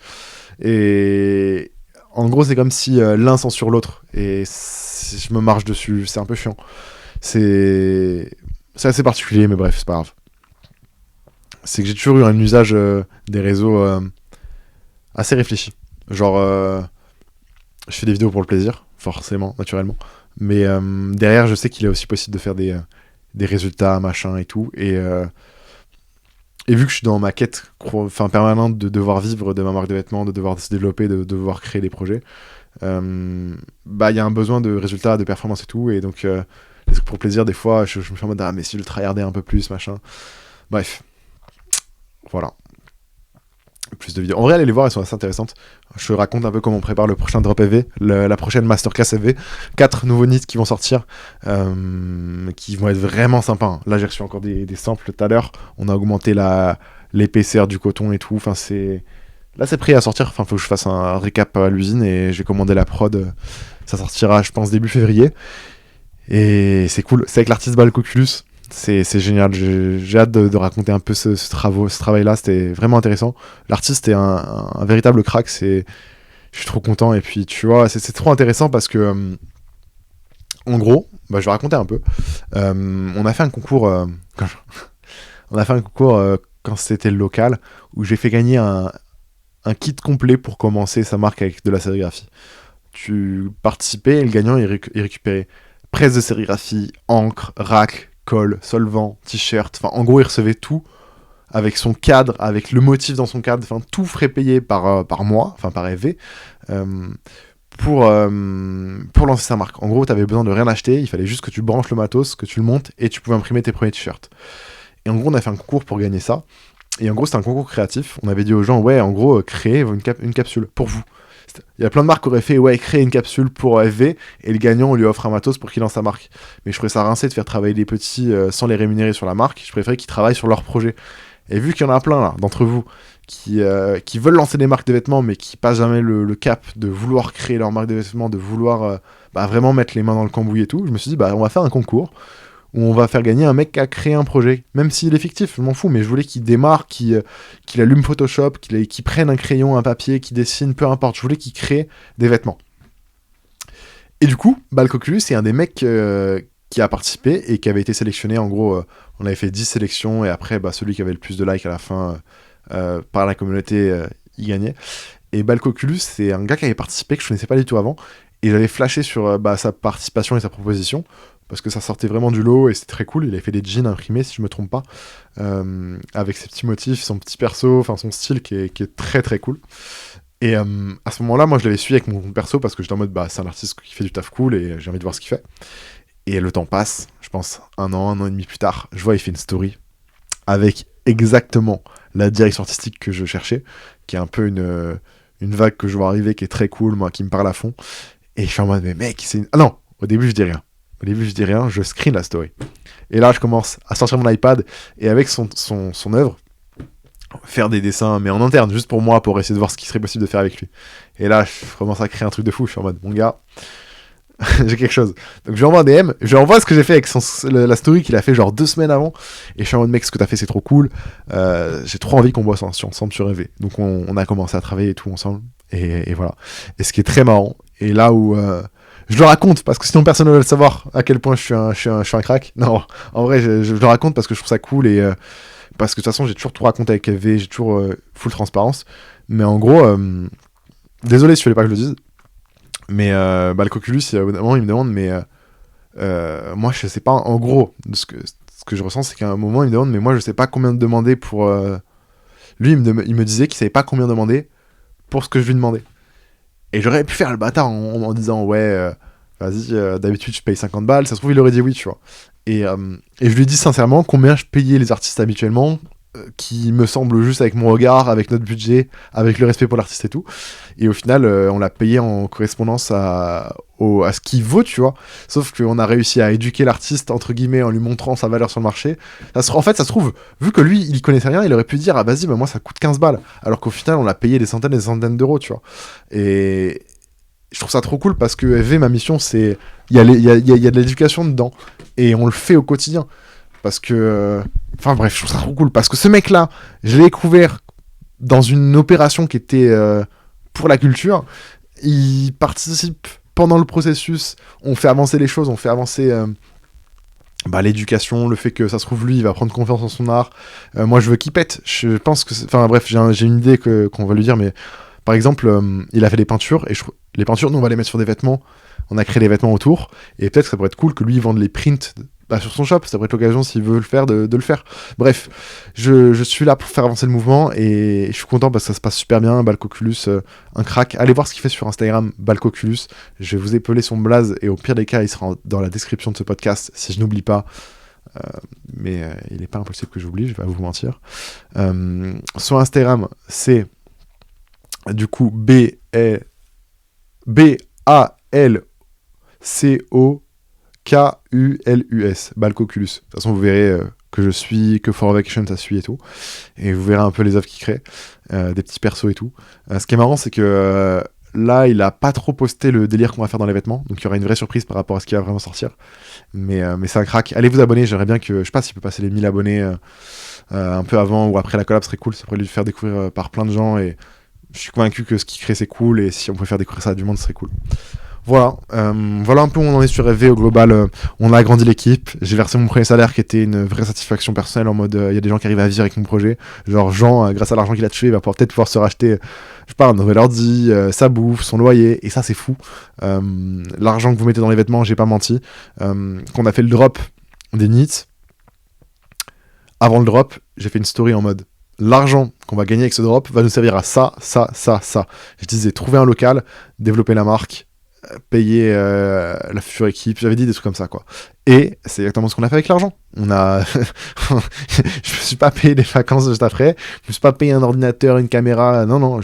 Et... En gros, c'est comme si l'un censure l'autre, et je me marche dessus, c'est un peu chiant. C'est assez particulier, mais bref, c'est pas grave. C'est que j'ai toujours eu un usage des réseaux assez réfléchi. Genre, je fais des vidéos pour le plaisir, forcément, naturellement. Mais derrière, je sais qu'il est aussi possible de faire des résultats, machin et tout. Et vu que je suis dans ma quête permanente de devoir vivre de ma marque de vêtements, de devoir se développer, de devoir créer des projets, bah il y a un besoin de résultats, de performance et tout. Et donc, pour plaisir, des fois, je me fais en mode ah, mais si je tryhardais un peu plus, machin. Bref. Voilà. Plus de vidéos. En vrai, allez les voir, elles sont assez intéressantes. Je raconte un peu comment on prépare le prochain drop EV, la prochaine masterclass EV. 4 nouveaux nits qui vont sortir, qui vont être vraiment sympas, hein. Là, j'ai reçu encore des samples tout à l'heure. On a augmenté l'épaisseur du coton et tout. Enfin, là, c'est prêt à sortir. Enfin, faut que je fasse un récap à l'usine et j'ai commandé la prod. Ça sortira, je pense, début février. Et c'est cool. C'est avec l'artiste Balcoculus. C'est génial, j'ai hâte de raconter un peu ce travail-là, c'était vraiment intéressant. L'artiste est un véritable crack, je suis trop content, et puis tu vois, c'est trop intéressant parce que, en gros, bah, je vais raconter un peu. On a fait un concours, quand c'était le local, où j'ai fait gagner un kit complet pour commencer sa marque avec de la sérigraphie. Tu participais, et le gagnant, il récupérait presse de sérigraphie, encre, rack, colle, solvant, t-shirt, enfin en gros il recevait tout avec son cadre, avec le motif dans son cadre, enfin tout frais payé par mois, enfin par EV, pour lancer sa marque. En gros t'avais besoin de rien acheter, il fallait juste que tu branches le matos, que tu le montes et tu pouvais imprimer tes premiers t-shirts. Et en gros on a fait un concours pour gagner ça, et en gros c'était un concours créatif, on avait dit aux gens ouais en gros créez une capsule pour vous. Il y a plein de marques qui auraient fait ouais, créer une capsule pour FV et le gagnant on lui offre un matos pour qu'il lance sa marque. Mais je trouvais ça rincé de faire travailler les petits sans les rémunérer sur la marque. Je préférais qu'ils travaillent sur leur projet. Et vu qu'il y en a plein là d'entre vous qui veulent lancer des marques de vêtements mais qui passent jamais le cap de vouloir créer leur marque de vêtements, de vouloir vraiment mettre les mains dans le cambouis et tout, je me suis dit bah on va faire un concours où on va faire gagner un mec qui a créé un projet, même s'il est fictif, je m'en fous, mais je voulais qu'il démarre, qu'il allume Photoshop, qu'il prenne un crayon, un papier, qu'il dessine, peu importe, je voulais qu'il crée des vêtements. Et du coup, Balcoculus, c'est un des mecs qui a participé et qui avait été sélectionné. En gros, on avait fait 10 sélections et après, celui qui avait le plus de likes à la fin par la communauté, il gagnait. Et Balcoculus, c'est un gars qui avait participé que je connaissais pas du tout avant. Et j'avais flashé sur sa participation et sa proposition parce que ça sortait vraiment du lot et c'était très cool. Il avait fait des jeans imprimés, si je me trompe pas, avec ses petits motifs, son petit perso, enfin son style qui est très très cool. Et à ce moment-là, moi je l'avais suivi avec mon compte perso parce que j'étais en mode c'est un artiste qui fait du taf cool et j'ai envie de voir ce qu'il fait. Et le temps passe, je pense un an et demi plus tard, je vois il fait une story avec exactement la direction artistique que je cherchais, qui est un peu une vague que je vois arriver, qui est très cool, moi, qui me parle à fond. Et je suis en mode, mais mec, c'est... Ah non, au début je dis rien, je screen la story. Et là, je commence à sortir mon iPad et avec son œuvre, faire des dessins, mais en interne, juste pour moi, pour essayer de voir ce qui serait possible de faire avec lui. Et là, je commence à créer un truc de fou, je suis en mode, mon gars, j'ai quelque chose. Donc je lui envoie un DM, je lui envoie ce que j'ai fait avec la story qu'il a fait genre 2 semaines avant, et je suis en mode mec, ce que t'as fait c'est trop cool, j'ai trop envie qu'on bosse ensemble sur rêver. Donc on a commencé à travailler et tout ensemble, et voilà. Et ce qui est très marrant, et là où je le raconte, parce que sinon personne ne va le savoir à quel point je suis un crack. Non, en vrai je le raconte parce que je trouve ça cool, et parce que de toute façon j'ai toujours tout raconté avec FV, j'ai toujours full transparence, mais en gros, désolé si tu voulais pas que je le dise, mais le Coculus, il me demande, mais moi je sais pas, en gros, ce que je ressens, c'est qu'à un moment il me demande, mais moi je sais pas combien demander pour. Lui il me disait qu'il savait pas combien demander pour ce que je lui demandais. Et j'aurais pu faire le bâtard en disant, ouais, vas-y, d'habitude je paye 50 balles, ça se trouve il aurait dit oui, tu vois. Et je lui ai dit sincèrement combien je payais les artistes habituellement, qui me semble juste avec mon regard, avec notre budget, avec le respect pour l'artiste et tout. Et au final, on l'a payé en correspondance à ce qu'il vaut, tu vois. Sauf qu'on a réussi à éduquer l'artiste, entre guillemets, en lui montrant sa valeur sur le marché. En fait, ça se trouve, vu que lui, il connaissait rien, il aurait pu dire, ah vas-y, moi ça coûte 15 balles. Alors qu'au final, on l'a payé des centaines et des centaines d'euros, tu vois. Et je trouve ça trop cool parce que FV, ma mission, c'est... Il y a de l'éducation dedans. Et on le fait au quotidien. Parce que... Enfin bref, je trouve ça trop cool. Parce que ce mec-là, je l'ai découvert dans une opération qui était pour la culture. Il participe pendant le processus. On fait avancer les choses, on fait avancer l'éducation, le fait que ça se trouve, lui, il va prendre confiance en son art. Moi, je veux qu'il pète. Je pense que... Enfin bref, j'ai une idée qu'on va lui dire, mais... Par exemple, il a fait des peintures, et les peintures, nous, on va les mettre sur des vêtements. On a créé des vêtements autour, et peut-être que ça pourrait être cool que lui, il vende les prints sur son shop. Ça pourrait être l'occasion, s'il veut le faire, de le faire. Bref, je suis là pour faire avancer le mouvement, et je suis content parce que ça se passe super bien. Balcoculus, un crack. Allez voir ce qu'il fait sur Instagram, Balcoculus. Je vais vous épeler son blaze, et au pire des cas, il sera dans la description de ce podcast, si je n'oublie pas. Mais il n'est pas impossible que j'oublie, je vais pas vous mentir. Son Instagram, c'est... Du coup, Balcoculus. Balcoculus. De toute façon, vous verrez que je suis, que For Vacation, ça suit et tout. Et vous verrez un peu les œuvres qu'il crée, des petits persos et tout. Ce qui est marrant, c'est que là, il a pas trop posté le délire qu'on va faire dans les vêtements. Donc, il y aura une vraie surprise par rapport à ce qui va vraiment sortir. Mais c'est un crack. Allez vous abonner. J'aimerais bien que, je sais pas s'il peut passer les 1000 abonnés un peu avant ou après la collab, serait cool. Ça pourrait lui faire découvrir par plein de gens, et je suis convaincu que ce qu'il crée c'est cool, et si on pouvait faire découvrir ça à du monde, ce serait cool. Voilà, voilà un peu où on en est sur FV au global. On a agrandi l'équipe, j'ai versé mon premier salaire qui était une vraie satisfaction personnelle, en mode il y a des gens qui arrivent à vivre avec mon projet. Genre Jean, grâce à l'argent qu'il a touché, il va peut-être pouvoir se racheter, je sais pas, un nouvel ordi, sa bouffe, son loyer, et ça c'est fou. L'argent que vous mettez dans les vêtements, j'ai pas menti. Qu'on a fait le drop des Neats, avant le drop, j'ai fait une story en mode l'argent qu'on va gagner avec ce drop va nous servir à ça. Je disais, trouver un local, développer la marque, payer la future équipe, j'avais dit des trucs comme ça, quoi. Et c'est exactement ce qu'on a fait avec l'argent. Je me suis pas payé des vacances juste après, je me suis pas payé un ordinateur, une caméra, non,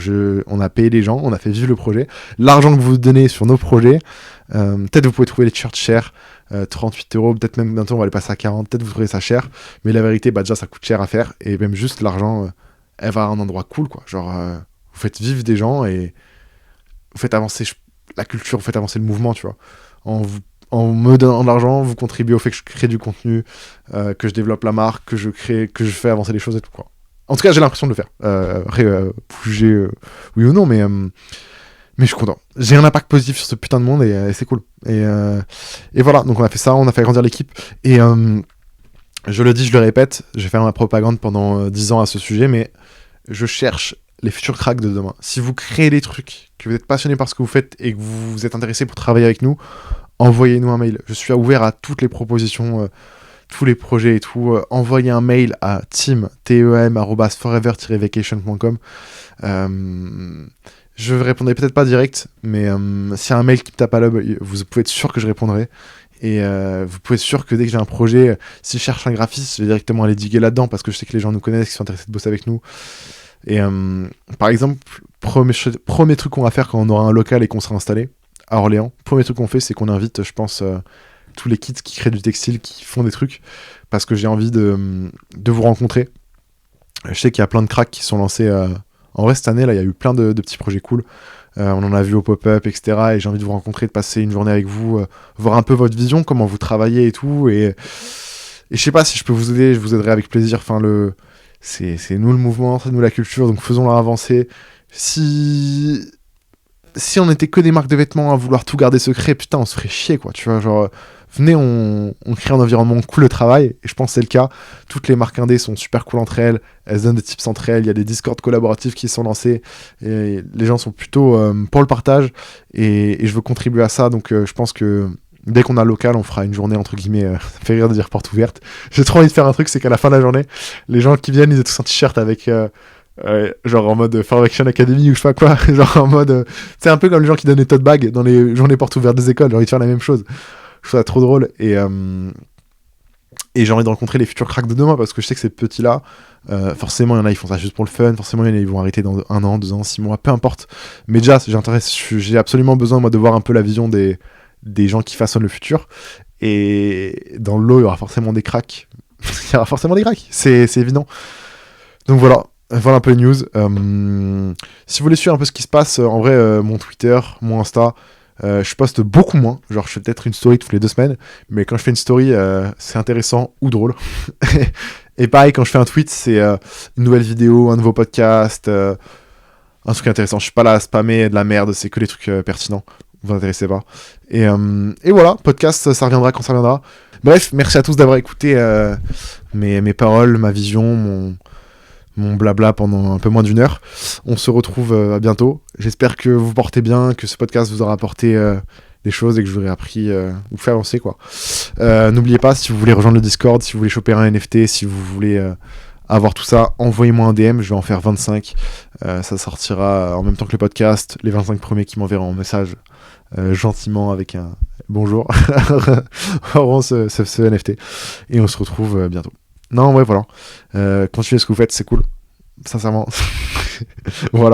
on a payé les gens, on a fait vivre le projet. L'argent que vous donnez sur nos projets, peut-être vous pouvez trouver les t-shirts chers, 38 €, peut-être même bientôt on va les passer à 40, peut-être vous trouvez ça cher, mais la vérité, déjà ça coûte cher à faire, et même juste l'argent, elle va à un endroit cool, quoi. Genre, vous faites vivre des gens, et vous faites avancer la culture, vous faites avancer le mouvement, tu vois. En me donnant de l'argent, vous contribuez au fait que je crée du contenu, que je développe la marque, que je fais avancer les choses et tout, quoi. En tout cas, j'ai l'impression de le faire. Après, jugez oui ou non, mais Mais je suis content. J'ai un impact positif sur ce putain de monde et c'est cool. Et voilà, donc on a fait ça, on a fait grandir l'équipe. Et je le dis, je le répète, j'ai fait ma propagande pendant 10 ans à ce sujet, mais je cherche les futurs cracks de demain. Si vous créez des trucs, que vous êtes passionné par ce que vous faites et que vous êtes intéressé pour travailler avec nous, envoyez-nous un mail. Je suis ouvert à toutes les propositions, tous les projets et tout. Envoyez un mail à team@forever-vacation.com. Je répondrai peut-être pas direct, mais s'il y a un mail qui me tape à l'œil, vous pouvez être sûr que je répondrai. Et vous pouvez être sûr que dès que j'ai un projet, si je cherche un graphiste, je vais directement aller diguer là-dedans parce que je sais que les gens nous connaissent, qui sont intéressés de bosser avec nous. Et par exemple, premier truc qu'on va faire quand on aura un local et qu'on sera installé à Orléans, premier truc qu'on fait, c'est qu'on invite, je pense, tous les kids qui créent du textile, qui font des trucs, parce que j'ai envie de vous rencontrer. Je sais qu'il y a plein de cracks qui sont lancés. En vrai, cette année, là, il y a eu plein de petits projets cool. On en a vu au pop-up, etc. Et j'ai envie de vous rencontrer, de passer une journée avec vous, voir un peu votre vision, comment vous travaillez et tout. Et je sais pas si je peux vous aider, je vous aiderai avec plaisir. Enfin, c'est nous le mouvement, c'est nous la culture, donc faisons-la avancer. Si on était que des marques de vêtements à vouloir tout garder secret, putain, on se ferait chier, quoi. Tu vois, genre, venez, on crée un environnement cool de travail, et je pense que c'est le cas. Toutes les marques indées sont super cool entre elles, elles donnent des tips entre elles, il y a des Discord collaboratifs qui sont lancés, et les gens sont plutôt pour le partage, et je veux contribuer à ça, donc je pense que dès qu'on a le local, on fera une journée, entre guillemets, ça me fait rire de dire porte ouverte. J'ai trop envie de faire un truc, c'est qu'à la fin de la journée, les gens qui viennent, ils ont tous un t-shirt avec... genre en mode Far Action Academy ou je sais pas quoi, genre en mode c'est un peu comme les gens qui donnent les tote bags dans les journées portes ouvertes des écoles, j'ai envie de faire la même chose, je trouve ça trop drôle et j'ai envie de rencontrer les futurs cracks de demain parce que je sais que ces petits là forcément il y en a ils font ça juste pour le fun, forcément il y en a ils vont arrêter dans 1 an, 2 ans, 6 mois, peu importe, mais déjà j'ai absolument besoin moi de voir un peu la vision des gens qui façonnent le futur, et dans le lot il y aura forcément des cracks il y aura forcément des cracks, c'est évident, donc voilà un peu les news. Si vous voulez suivre un peu ce qui se passe, en vrai, mon Twitter, mon Insta, je poste beaucoup moins. Genre, je fais peut-être une story toutes les 2 semaines, mais quand je fais une story, c'est intéressant ou drôle. Et pareil, quand je fais un tweet, c'est une nouvelle vidéo, un nouveau podcast, un truc intéressant. Je suis pas là à spammer de la merde, c'est que les trucs pertinents. Vous intéressez pas. Et voilà, podcast, ça reviendra quand ça reviendra. Bref, merci à tous d'avoir écouté mes paroles, ma vision, mon blabla pendant un peu moins d'1 heure. On se retrouve à bientôt. J'espère que vous vous portez bien, que ce podcast vous aura apporté des choses et que je vous aurai appris, vous faire avancer, quoi. N'oubliez pas, si vous voulez rejoindre le Discord, si vous voulez choper un NFT, si vous voulez avoir tout ça, envoyez-moi un DM, je vais en faire 25. Ça sortira en même temps que le podcast. Les 25 premiers qui m'enverront un message gentiment avec un bonjour auront ce NFT. Et on se retrouve bientôt. Non, ouais, voilà. Continuez ce que vous faites, c'est cool. Sincèrement. Voilà.